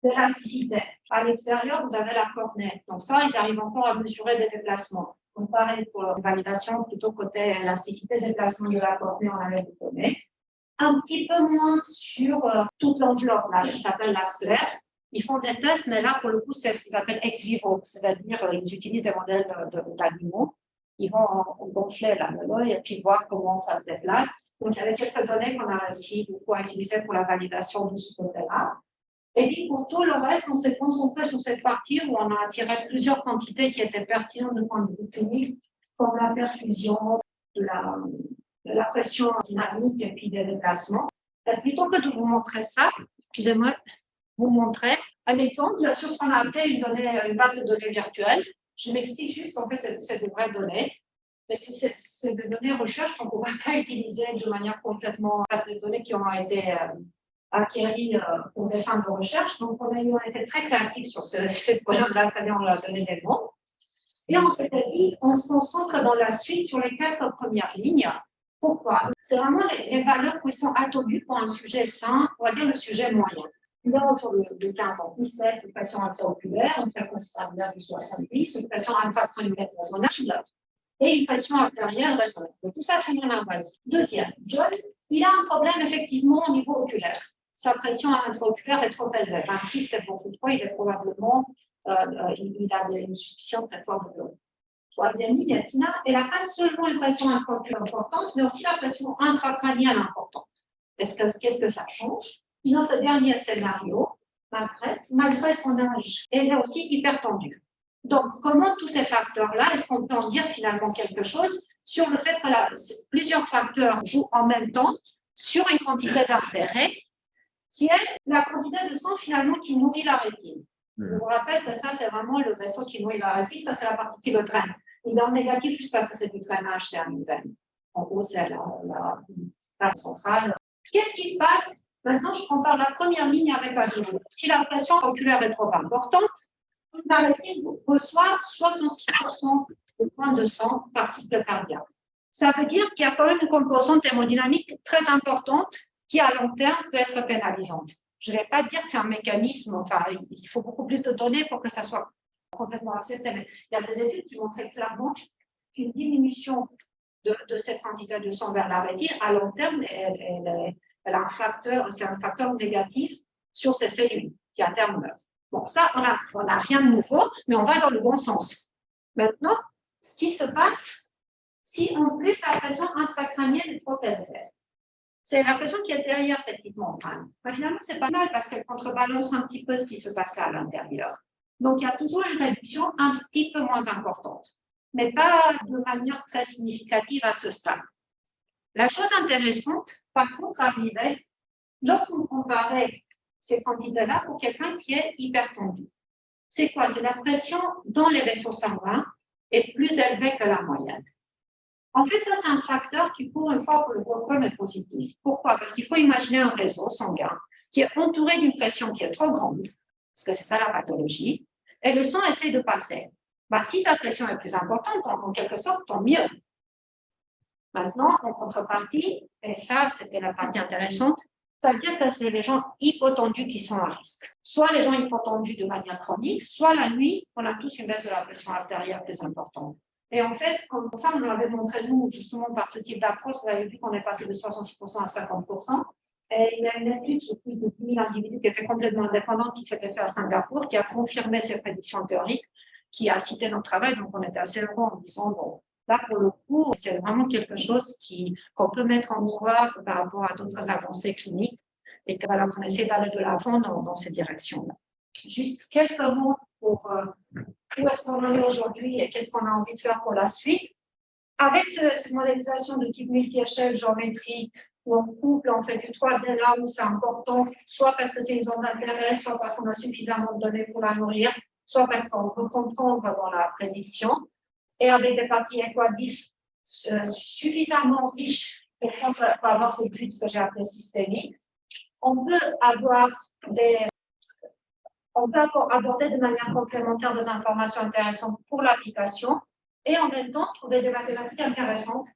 l'élasticité, à l'extérieur, vous avez la cornée. Donc ça, ils arrivent encore à mesurer des déplacements. Donc pareil pour la validation, plutôt côté élasticité, déplacement de la cornée, on avait des données. Un petit peu moins sur toute l'enveloppe, là, qui s'appelle la sclère. Ils font des tests, mais là, pour le coup, c'est ce qu'ils appellent ex vivo, c'est-à-dire ils utilisent des modèles d'animaux. Ils vont gonfler la meule et puis voir comment ça se déplace. Donc, il y avait quelques données qu'on a réussi beaucoup à utiliser pour la validation de ce côté-là. Et puis, pour tout le reste, on s'est concentré sur cette partie où on a tiré plusieurs quantités qui étaient pertinentes du point de vue clinique, comme la perfusion, de la pression dynamique et puis des déplacements. Et plutôt que de vous montrer ça, j'aimerais vous montrer un exemple sur ce qu'on a appelé une base de données virtuelle. Je m'explique juste, en fait, c'est de vraies données. Mais c'est des données recherche qu'on ne pourra pas utiliser de manière complètement. C'est des données qui ont été acquéries pour des fins de recherche. Donc, on a été très créatifs sur cette problème-là, c'est-à-dire on leur a donné des mots. Et on s'était dit, on se concentre dans la suite sur les 4 premières lignes. Pourquoi? C'est vraiment les valeurs qui sont attendues pour un sujet sain, on va dire le sujet moyen. Là, autour de 15 ans, 17, une pression intraoculaire, une fréquence cardiaque de 70, une pression intracrânienne raisonnable et une pression artérielle raisonnable. Donc, tout ça, c'est non invasif. Deuxième, John, il a un problème effectivement au niveau oculaire. Sa pression intraoculaire est trop élevée. 26, c'est beaucoup trop. Il est probablement, il a une suspicion très forte de troisième ligne. Elle n'a pas seulement une pression intraoculaire importante, mais aussi la pression intracrânienne importante. Qu'est-ce que ça change? Notre dernier scénario, malgré son âge, elle est aussi hypertendue. Donc, comment tous ces facteurs-là, est-ce qu'on peut en dire finalement quelque chose sur le fait que plusieurs facteurs jouent en même temps sur une quantité d'intérêt qui est la quantité de sang finalement qui nourrit la rétine. Je vous rappelle que ça, c'est vraiment le vaisseau qui nourrit la rétine, ça c'est la partie qui le draine. Il est en négatif juste parce que c'est du drainage, c'est une veine. En gros, c'est la centrale. Qu'est-ce qui se passe? Maintenant, je compare la première ligne avec la deuxième. Si la pression oculaire est trop importante, la rétine reçoit 66% de points de sang par cycle cardiaque. Ça veut dire qu'il y a quand même une composante hémodynamique très importante qui, à long terme, peut être pénalisante. Je ne vais pas dire que c'est un mécanisme, enfin, il faut beaucoup plus de données pour que ça soit complètement accepté, mais il y a des études qui montrent très clairement qu'une diminution de cette quantité de sang vers la rétine, à long terme, elle a un facteur, c'est un facteur négatif sur ces cellules qui, à terme, meurent. Bon, ça, on n'a rien de nouveau, mais on va dans le bon sens. Maintenant, ce qui se passe, si en plus la pression intracrânienne est trop élevée, c'est la pression qui est derrière cette petite montagne. Mais finalement, c'est pas mal parce qu'elle contrebalance un petit peu ce qui se passe à l'intérieur. Donc, il y a toujours une réduction un petit peu moins importante, mais pas de manière très significative à ce stade. La chose intéressante, par contre, arrivait lorsqu'on comparait ces quantités-là pour quelqu'un qui est hypertendu. C'est quoi? C'est la pression dans les vaisseaux sanguins est plus élevée que la moyenne. En fait, ça, c'est un facteur qui, pour une fois, pour le glaucome est positif. Pourquoi? Parce qu'il faut imaginer un réseau sanguin qui est entouré d'une pression qui est trop grande, parce que c'est ça la pathologie, et le sang essaie de passer. Si sa pression est plus importante, en quelque sorte, tant mieux. Maintenant, en contrepartie, et ça, c'était la partie intéressante, ça veut dire que c'est les gens hypotendus qui sont à risque. Soit les gens hypotendus de manière chronique, soit la nuit, on a tous une baisse de la pression artérielle plus importante. Et en fait, comme ça, on l'avait montré, nous, justement, par ce type d'approche, vous avez vu qu'on est passé de 66% à 50%. Et il y a une étude sur plus de 10 000 individus qui étaient complètement indépendants, qui s'était fait à Singapour, qui a confirmé ces prédictions théoriques, qui a cité notre travail. Donc, on était assez heureux en disant, bon, là, pour le coup, c'est vraiment quelque chose qu'on peut mettre en miroir par rapport à d'autres avancées cliniques et qu'on essaie d'aller de l'avant dans ces directions-là. Juste quelques mots pour où est-ce qu'on en est aujourd'hui et qu'est-ce qu'on a envie de faire pour la suite. Avec cette modélisation de type multi-échelle géométrique, où on couple, on fait du 3D là où c'est important, soit parce que c'est une zone d'intérêt, soit parce qu'on a suffisamment de données pour la nourrir, soit parce qu'on peut comprendre dans la prédiction, et avec des parties équadifs suffisamment riches pour avoir ce but que j'ai appelé systémique, on peut aborder de manière complémentaire des informations intéressantes pour l'application et en même temps trouver des mathématiques intéressantes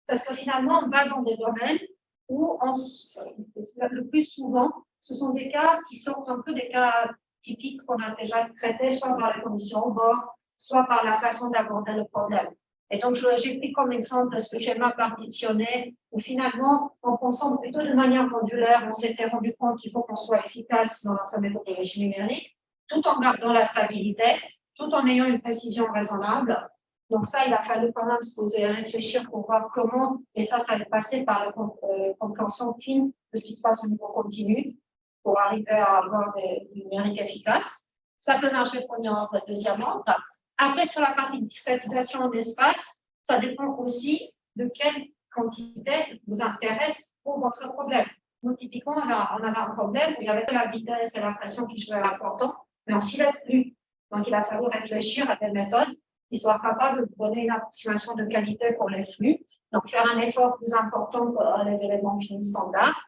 parce que finalement, on va dans des domaines où le plus souvent, ce sont des cas qui sortent un peu des cas typiques qu'on a déjà traités, soit par les conditions au bord, soit par la façon d'aborder le problème. Et donc, j'ai pris comme exemple ce schéma partitionné où finalement, en pensant plutôt de manière modulaire, on s'était rendu compte qu'il faut qu'on soit efficace dans notre méthodologie numérique, tout en gardant la stabilité, tout en ayant une précision raisonnable. Donc ça, il a fallu quand même se poser et réfléchir pour voir comment, et ça est passé par la compréhension fine de ce qui se passe au niveau continu pour arriver à avoir des numériques efficaces. Ça peut marcher premier ordre et deuxième ordre. Après, sur la partie de discrétisation en espace, ça dépend aussi de quelle quantité vous intéresse pour votre problème. Nous, typiquement, on avait un problème où il y avait la vitesse et la pression qui jouaient important, mais on s'y lève plus. Donc, il a fallu réfléchir à des méthodes qui soient capables de donner une approximation de qualité pour les flux. Donc, faire un effort plus important que les éléments finis standards,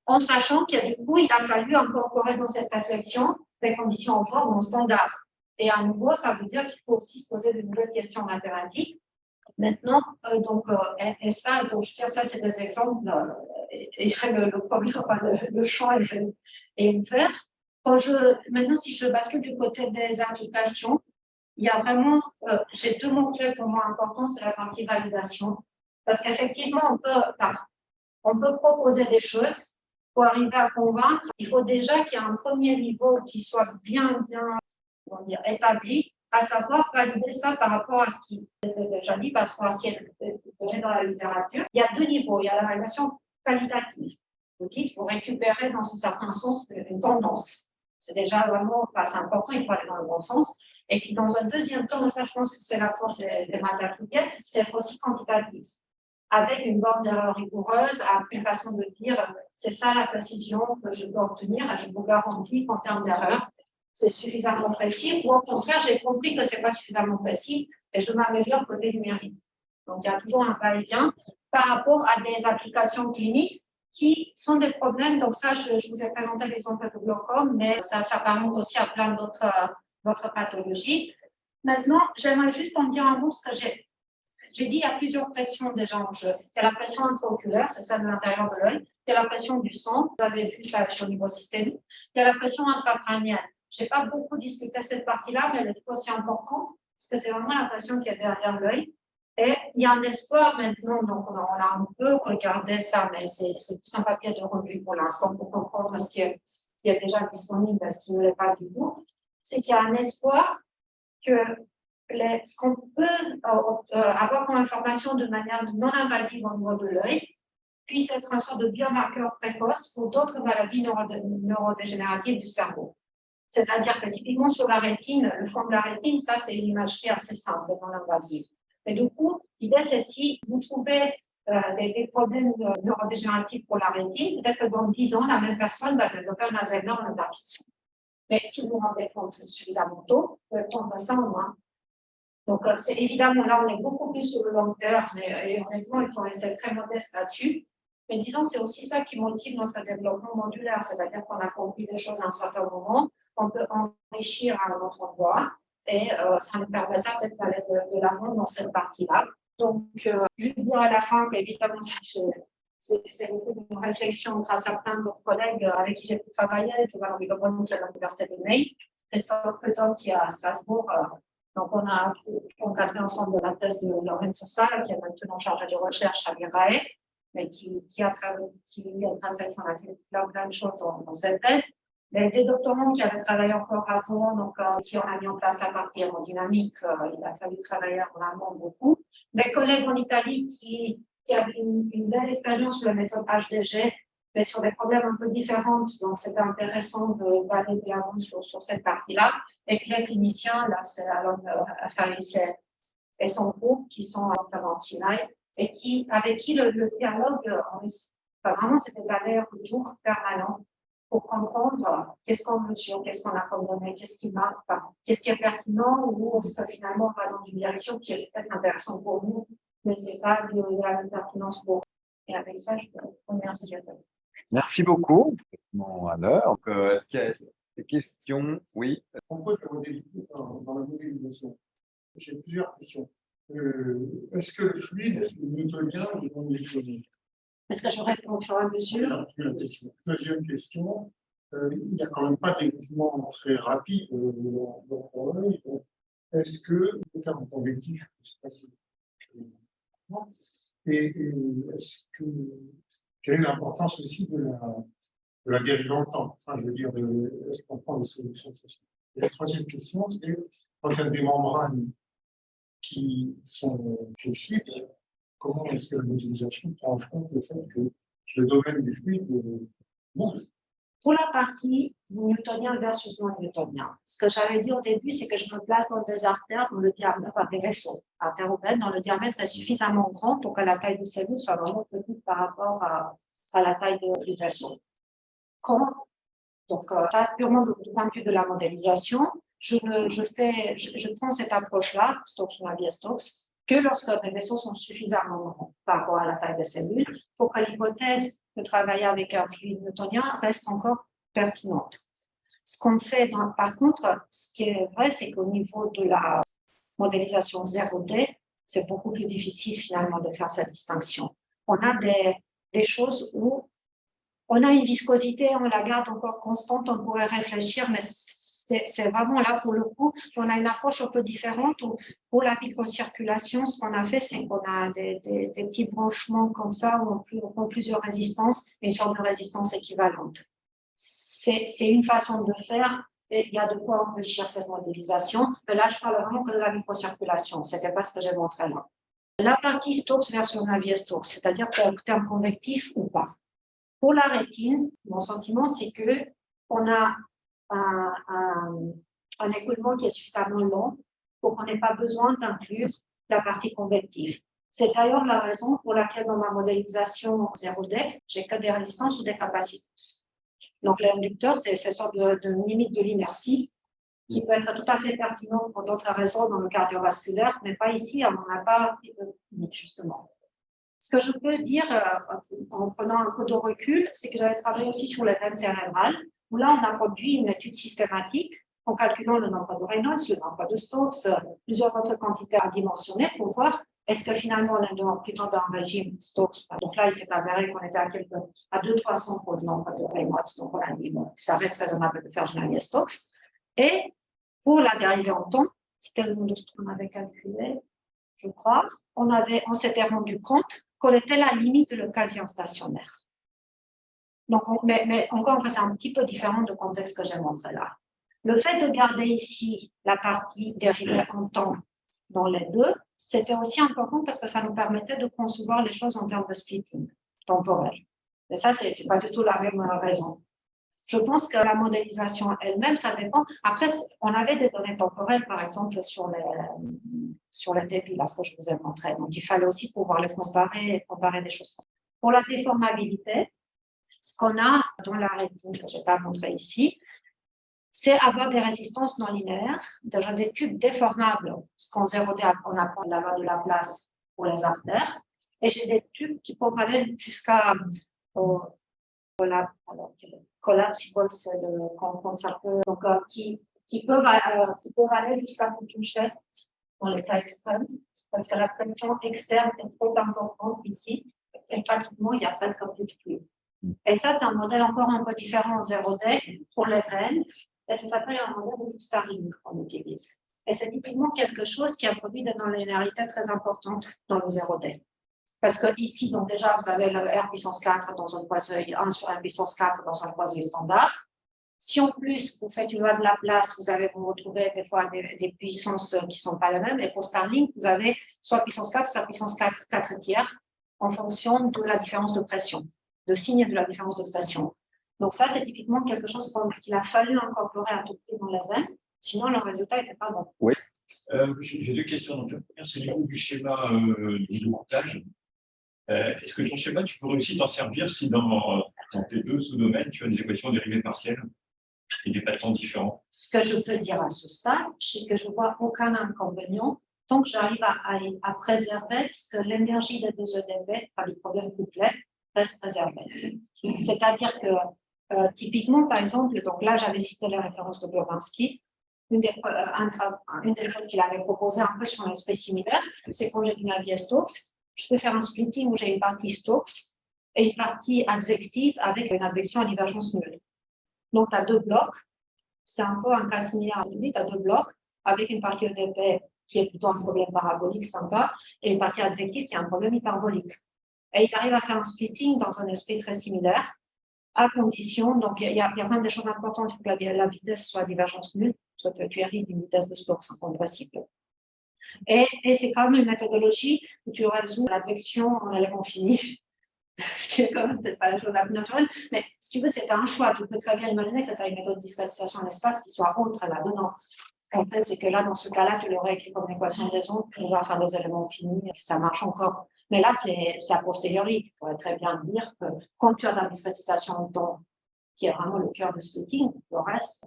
en sachant qu'il a fallu incorporer dans cette réflexion des conditions en forme ou en standard. Et à nouveau, ça veut dire qu'il faut aussi se poser de nouvelles questions mathématiques. Maintenant, et ça, donc, je veux dire, ça, c'est des exemples, et le problème, enfin, le champ est ouvert. Maintenant, si je bascule du côté des applications, il y a vraiment, j'ai deux mots-clés pour moi importants, c'est la partie validation. Parce qu'effectivement, On peut proposer des choses pour arriver à convaincre. Il faut déjà qu'il y ait un premier niveau qui soit bien comment dire, établi, à savoir valider ça par rapport à ce qui est déjà dit, par rapport à ce qui est donné dans la littérature. Il y a deux niveaux. Il y a la validation qualitative. Vous dites, vous récupérez dans un certain sens une tendance. C'est déjà vraiment pas important, il faut aller dans le bon sens. Et puis, dans un deuxième temps, ça, je pense que c'est la force des mathématiques, c'est aussi quantitatif. Avec une borne d'erreur rigoureuse, une façon de dire, c'est ça la précision que je dois obtenir, et je vous garantis qu'en termes d'erreur, c'est suffisamment précis, ou au contraire, j'ai compris que ce n'est pas suffisamment précis, et je m'améliore côté numérique. Donc, il y a toujours un va-et-vient par rapport à des applications cliniques qui sont des problèmes. Donc, ça, je vous ai présenté l'exemple de glaucome, mais ça s'apparente aussi à plein d'autres pathologies. Maintenant, j'aimerais juste en dire un mot, parce que j'ai dit il y a plusieurs pressions déjà en jeu. Il y a la pression intraoculaire, c'est ça de l'intérieur de l'œil. Il y a la pression du sang, vous avez vu ça au niveau systémique. Il y a la pression intracrânienne. Je n'ai pas beaucoup discuté cette partie-là, mais elle est aussi importante, parce que c'est vraiment la pression qui est derrière l'œil. Et il y a un espoir maintenant, donc on a un peu regardé ça, mais c'est plus un papier de revue pour l'instant pour comprendre ce qui est déjà disponible et ce qui ne l'est pas du tout. C'est qu'il y a un espoir que ce qu'on peut avoir comme information de manière non invasive au niveau de l'œil puisse être un sort de biomarqueur précoce pour d'autres maladies neurodégénératives du cerveau. C'est-à-dire que typiquement sur la rétine, le fond de la rétine, ça c'est une imagerie assez simple, non invasive. Mais du coup, l'idée c'est si vous trouvez des problèmes neurodégénératifs pour la rétine, peut-être que dans 10 ans, la même personne va développer un Alzheimer ou un Parkinson. Mais si vous vous rendez compte suffisamment tôt, vous pouvez prendre ça en main. Donc, c'est évidemment, là, on est beaucoup plus sur le long terme, et honnêtement, il faut rester très modeste là-dessus. Mais disons, c'est aussi ça qui motive notre développement modulaire, c'est-à-dire qu'on a compris des choses à un certain moment, on peut enrichir à un autre endroit, et ça nous permettra peut-être d'aller de l'avant dans cette partie-là. Donc, juste dire à la fin qu'évidemment, c'est beaucoup de réflexion grâce à plein d'autres collègues avec qui j'ai pu travailler, Giovanni Loboni qui est à l'Université de May, Christophe Peton qui est à Strasbourg. Donc, on a encadré ensemble la thèse de Lorenzo Sala, qui est maintenant chargé de recherche à l'IRAE, mais qui a travaillé, on a fait plein de choses dans cette thèse. Les doctorants qui avaient travaillé encore avant, donc qui ont mis en place la partie aérodynamique, il a fallu travailler en amont beaucoup. Des collègues en Italie qui avaient une belle expérience sur la méthode HDG, mais sur des problèmes un peu différents. Donc, c'était intéressant d'aller de l'avant sur cette partie-là. Et puis, les cliniciens, là, c'est Alain Faris et son groupe qui sont en Sinaï et avec qui le dialogue, vraiment, c'est des allers-retours permanents pour comprendre qu'est-ce qu'on mesure, qu'est-ce qu'on a comme données, qu'est-ce qui marque pas, qu'est-ce qui est pertinent ou est-ce que finalement on va dans une direction qui est peut-être intéressante pour nous, mais ce n'est pas de la pertinence pour nous. Et avec ça, je vous remercie. Merci beaucoup. Bon, à l'heure. Donc, est-ce qu'il y a des questions? Oui. Pourquoi dans la modélisation? J'ai plusieurs questions. Est-ce que le fluide est newtonien ou non newtonien? Est-ce que je réponds au fur et à mesure? Deuxième question, il n'y a quand même pas des mouvements très rapides dans l'œil. Est-ce que, en termes convectifs, quelle est l'importance aussi de la dérive en temps? Enfin, je veux dire, est-ce qu'on prend des solutions sociales? Et la troisième question, c'est quand il y a des membranes qui sont flexibles, comment est-ce que la modélisation prend en compte le fait que le domaine du fluide bouge? Pour la partie newtonien versus non newtonien, ce que j'avais dit au début, c'est que je me place dans des artères, dans le diamètre, des vaisseaux artères-ouvrières, dont le diamètre est suffisamment grand pour que la taille de cellule soit vraiment petite par rapport à la taille du vaisseau. Donc, ça, purement du point de vue de la modélisation, je prends cette approche-là, Stokes ou Navier-Stokes, que lorsque les vaisseaux sont suffisamment grands par rapport à la taille des cellules, pour que l'hypothèse de travailler avec un fluide newtonien reste encore pertinente. Ce qu'on fait, par contre, ce qui est vrai, c'est qu'au niveau de la modélisation 0D, c'est beaucoup plus difficile finalement de faire cette distinction. On a des choses où on a une viscosité, on la garde encore constante, on pourrait réfléchir, mais c'est vraiment là, pour le coup, on a une approche un peu différente. Où, pour la microcirculation, ce qu'on a fait, c'est qu'on a des petits branchements comme ça, où on prend plusieurs résistances, et une sorte de résistance équivalente. C'est une façon de faire, et il y a de quoi enrichir cette modélisation. Mais là, je parle vraiment que de la microcirculation. Ce n'était pas ce que j'ai montré là. La partie Stokes versus Navier-Stokes, c'est-à-dire terme convectif ou pas. Pour la rétine, mon sentiment, c'est que on a un écoulement qui est suffisamment long pour qu'on n'ait pas besoin d'inclure la partie convective. C'est d'ailleurs la raison pour laquelle dans ma modélisation 0D, j'ai que des résistances ou des capacitances. Donc l'inducteur, c'est cette sorte de limite de l'inertie qui peut être tout à fait pertinent pour d'autres raisons dans le cardiovasculaire, mais pas ici, on n'a pas justement. Ce que je peux dire en prenant un peu de recul, c'est que j'avais travaillé aussi sur les veines cérébrales, où là, on a produit une étude systématique en calculant le nombre de Reynolds, le nombre de Stokes, plusieurs autres quantités à dimensionner pour voir est-ce que finalement, on est plutôt dans un régime Stokes. Donc là, il s'est avéré qu'on était à 200-300 pour le nombre de Reynolds. Donc on a dit, bon, ça reste raisonnable de faire générer Stokes. Et pour la dérivée en temps, c'était le nombre de Stokes qu'on avait calculé, je crois, on s'était rendu compte qu'on était la limite de l'occasion stationnaire. Donc, mais encore une fois, c'est un petit peu différent du contexte que j'ai montré là. Le fait de garder ici la partie dérivée en temps dans les deux, c'était aussi important parce que ça nous permettait de concevoir les choses en termes de splitting temporel. Et ça, c'est pas du tout la même raison. Je pense que la modélisation elle-même, ça dépend. Après, on avait des données temporelles, par exemple, sur les débits, là, ce que je vous ai montré. Donc, il fallait aussi pouvoir les comparer et comparer des choses. Pour la déformabilité, ce qu'on a dans la rétine, que je n'ai pas montré ici, c'est avoir des résistances non linéaires, des tubes déformables, ce qu'en 0D, on apprend la loi de la place pour les artères, et j'ai des tubes qui peuvent aller jusqu'à collapsible, c'est quand ça peut, donc qui peuvent aller jusqu'à une toucher dans les cas extrêmes, parce que la pression externe est trop importante ici, et pratiquement il n'y a pas de plus de fluide. Et ça, c'est un modèle encore un peu différent en 0D pour les veines, et ça s'appelle un modèle de Starling qu'on utilise. Et c'est typiquement quelque chose qui introduit des non-linéarités très importantes dans le 0D. Parce que ici, donc déjà, vous avez le R puissance 4 dans un croiseuil, 1 sur R puissance 4 dans un croiseuil standard. Si en plus, vous faites une loi de Laplace, vous retrouvez des fois des puissances qui ne sont pas les mêmes. Et pour Starling, vous avez soit puissance 4, soit puissance 4 tiers, en fonction de la différence de pression, de signe de la différence de pression. Donc ça, c'est typiquement quelque chose qu'il a fallu incorporer à tout prix dans les veines, sinon le résultat n'était pas bon. Oui. J'ai deux questions. Donc, la première, c'est au niveau du schéma de montage. Est-ce que ton schéma, tu pourrais aussi t'en servir si dans tes deux sous-domaines, tu as des équations dérivées partielles et des patterns différents? Ce que je peux dire à ce stade, c'est que je ne vois aucun inconvénient tant que j'arrive à préserver que l'énergie des deux EDB, pas du problème couplet, reste préservée. C'est-à-dire que typiquement, par exemple, donc là, j'avais cité les références de Glowinski. Une des choses qu'il avait proposé un peu sur un aspect similaire, c'est quand j'ai du Navier-Stokes, je peux faire un splitting où j'ai une partie Stokes et une partie advective avec une advection à divergence nulle. Donc, tu as deux blocs. C'est un peu un cas similaire à celui-ci. Tu as deux blocs avec une partie EDP qui est plutôt un problème parabolique sympa et une partie advective qui est un problème hyperbolique. Et il arrive à faire un splitting dans un esprit très similaire à condition, donc il y a quand même des choses importantes, il faut que la vitesse soit divergence nulle, soit que tu hérites d'une vitesse de Stokes en principe. Et c'est quand même une méthodologie où tu résous l'advection en élément fini, ce qui est quand même peut-être pas la chose la plus naturelle, mais si tu veux, c'est un choix. Tu peux très bien imaginer que tu as une méthode de discrétisation en espace qui soit autre là-dedans. En fait, c'est que là, dans ce cas-là, tu l'aurais écrit comme équation des ondes, tu vas faire des éléments finis, et ça marche encore. Mais là, c'est a posteriori. Tu pourrais très bien dire que quand tu as la discrétisation en temps, qui est vraiment le cœur de splitting, le reste,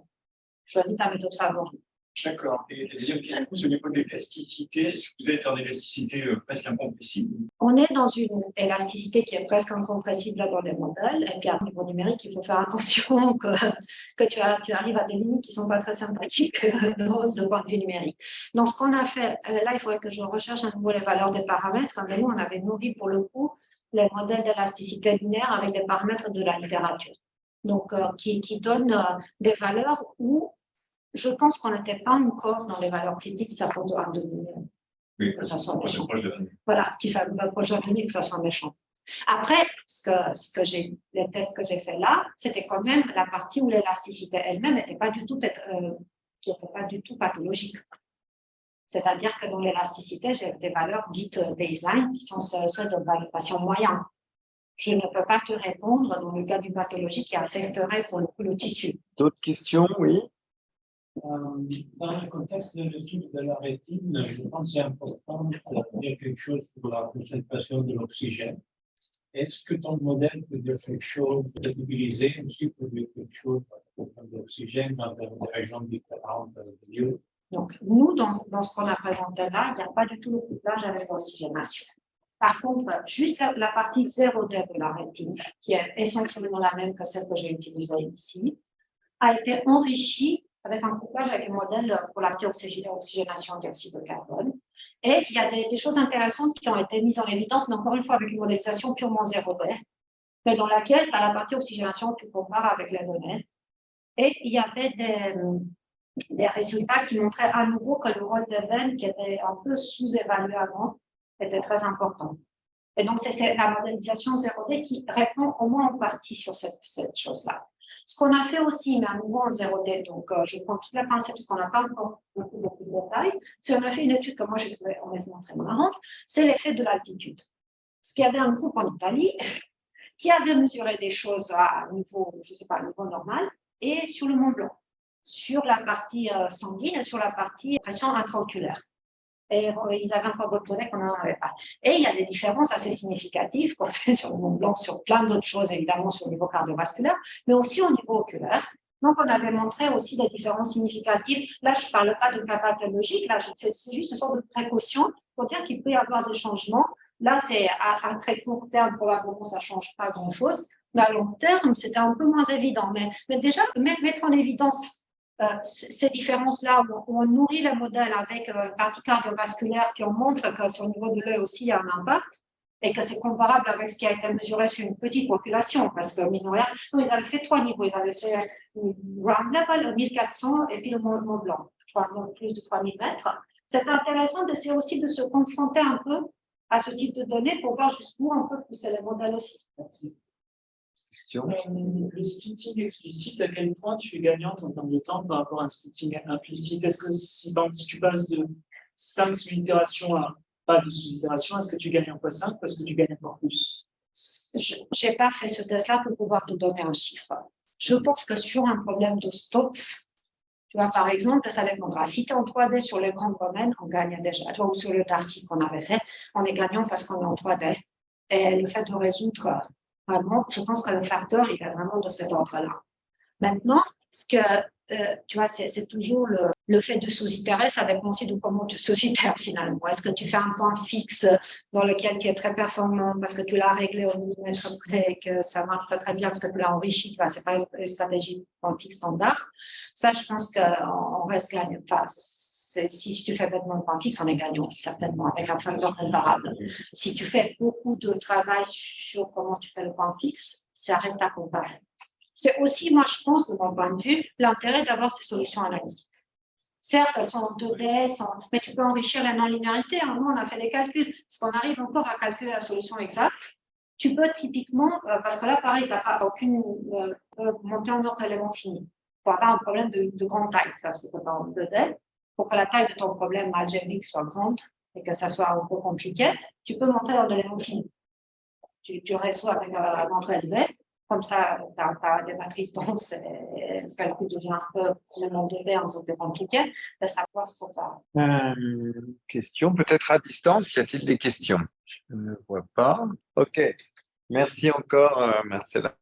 choisis ta méthode favorite. D'accord. Et la deuxième question, c'est au niveau de l'élasticité. Est-ce que vous êtes en élasticité presque incompressible? On est dans une élasticité qui est presque incompressible dans les modèles. Et puis, à niveau numérique, il faut faire attention que tu arrives à des limites qui ne sont pas très sympathiques de point de vue numérique. Donc, ce qu'on a fait, là, il faudrait que je recherche à nouveau les valeurs des paramètres. Mais nous, on avait nourri pour le coup les modèles d'élasticité linéaire avec des paramètres de la littérature. Donc, qui donnent des valeurs où je pense qu'on n'était pas encore dans les valeurs critiques qui s'approchent de 1,5. Oui, Que ça soit on méchant. s'approche de la nuit. Voilà, qui s'approche de 1,5, que ça soit méchant. Après, les tests que j'ai fait là, c'était quand même la partie où l'élasticité elle-même n'était pas du tout, qui n'était pas du tout pathologique. C'est-à-dire que dans l'élasticité, j'ai des valeurs dites baseline qui sont celles de patient moyen. Je ne peux pas te répondre dans le cas d'une pathologie qui affecterait pour le coup le tissu. D'autres questions? Oui. Dans le contexte de l'étude de la rétine, je pense que c'est important de dire quelque chose sur la concentration de l'oxygène. Est-ce que ton modèle peut dire quelque chose, peut utiliser aussi pour dire quelque chose pour l'oxygène dans des régions différentes du lieu? Donc, nous, dans ce qu'on a présenté là, il n'y a pas du tout le couplage avec l'oxygénation. Par contre, juste la partie 0D de la rétine, qui est essentiellement la même que celle que j'ai utilisée ici, a été enrichie avec un couplage avec un modèle pour la oxygénation de dioxyde de carbone. Et il y a des choses intéressantes qui ont été mises en évidence, mais encore une fois avec une modélisation purement 0D, mais dans laquelle, à la partie oxygénation, tu compares avec les données. Et il y avait des résultats qui montraient à nouveau que le rôle des veines, qui était un peu sous-évalué avant, était très important. Et donc, c'est la modélisation 0D qui répond au moins en partie sur cette chose-là. Ce qu'on a fait aussi, mais à nouveau en 0D, donc je prends tout le principe parce qu'on n'a pas encore beaucoup de détails, c'est qu'on a fait une étude que moi j'ai trouvée honnêtement très marrante, c'est l'effet de l'altitude. Parce qu'il y avait un groupe en Italie qui avait mesuré des choses à niveau, je ne sais pas, à niveau normal, et sur le Mont Blanc, sur la partie sanguine et sur la partie pression intraoculaire. Et ils avaient encore d'autres données qu'on n'en avait pas. Et il y a des différences assez significatives qu'on fait sur le Mont Blanc, sur plein d'autres choses, évidemment, sur le niveau cardiovasculaire, mais aussi au niveau oculaire. Donc, on avait montré aussi des différences significatives. Là, je ne parle pas de cas pathologiques, là, c'est juste une sorte de précaution pour dire qu'il peut y avoir des changements. Là, c'est à très court terme, probablement, ça ne change pas grand-chose. Mais à long terme, c'était un peu moins évident. Mais déjà, mettre en évidence ces différences-là, où on nourrit le modèle avec une partie cardiovasculaire, puis on montre que sur le niveau de l'œil aussi, il y a un impact, et que c'est comparable avec ce qui a été mesuré sur une petite population, parce que mine de rien, ils avaient fait 3 niveaux. Ils avaient fait ground level, 1400, et puis le Mont Blanc, plus de 3000 mètres. C'est intéressant d'essayer aussi de se confronter un peu à ce type de données pour voir jusqu'où on peut pousser les modèles aussi. Le splitting explicite, à quel point tu es gagnante en termes de temps par rapport à un splitting implicite? Est-ce que si tu passes de 5 sous-itérations à pas de sous-itérations, est-ce que tu gagnes encore 5 ou est-ce que tu gagnes encore plus? Je n'ai pas fait ce test-là pour pouvoir te donner un chiffre. Je pense que sur un problème de Stokes, tu vois, par exemple, ça dépendra. Si tu es en 3D sur les grands domaines, on gagne déjà. Ou sur le Darcy qu'on avait fait, on est gagnant parce qu'on est en 3D. Et le fait de résoudre, vraiment, je pense que le facteur, il est vraiment de cet ordre-là. Maintenant, tu vois, c'est toujours le fait de sous-itérer, ça dépend aussi de comment tu sous-itères finalement. Est-ce que tu fais un point fixe dans lequel tu es très performant parce que tu l'as réglé au millimètre près et que ça marche très bien parce que tu l'as enrichi, ce n'est pas une stratégie point fixe standard. Ça, je pense qu'on reste gagnant. Enfin, si tu fais bêtement point fixe, on est gagnant, certainement, avec un facteur comparable. Si tu fais beaucoup de travail sur comment tu fais le point fixe, ça reste à comparer. C'est aussi, moi, je pense, de mon point de vue, l'intérêt d'avoir ces solutions analytiques. Certes, elles sont en 2D, mais tu peux enrichir la non-linéarité. Nous, on a fait des calculs. Parce qu'on arrive encore à calculer la solution exacte, tu peux typiquement, parce que là, pareil, tu n'as pas aucune montée en ordre d'éléments finis. Pour avoir un problème de grande taille, c'est pas en 2D. Pour que la taille de ton problème algébrique soit grande et que ça soit un peu compliqué, tu peux monter en éléments finis. Tu résous avec un ordre élevé. Comme ça, tu as des matrices denses et le calcul devient un peu le monde de l'air, un peu compliqué. De savoir ce qu'on va. Question peut-être à distance. Y a-t-il des questions? Je ne vois pas. OK. Merci encore, Marcella.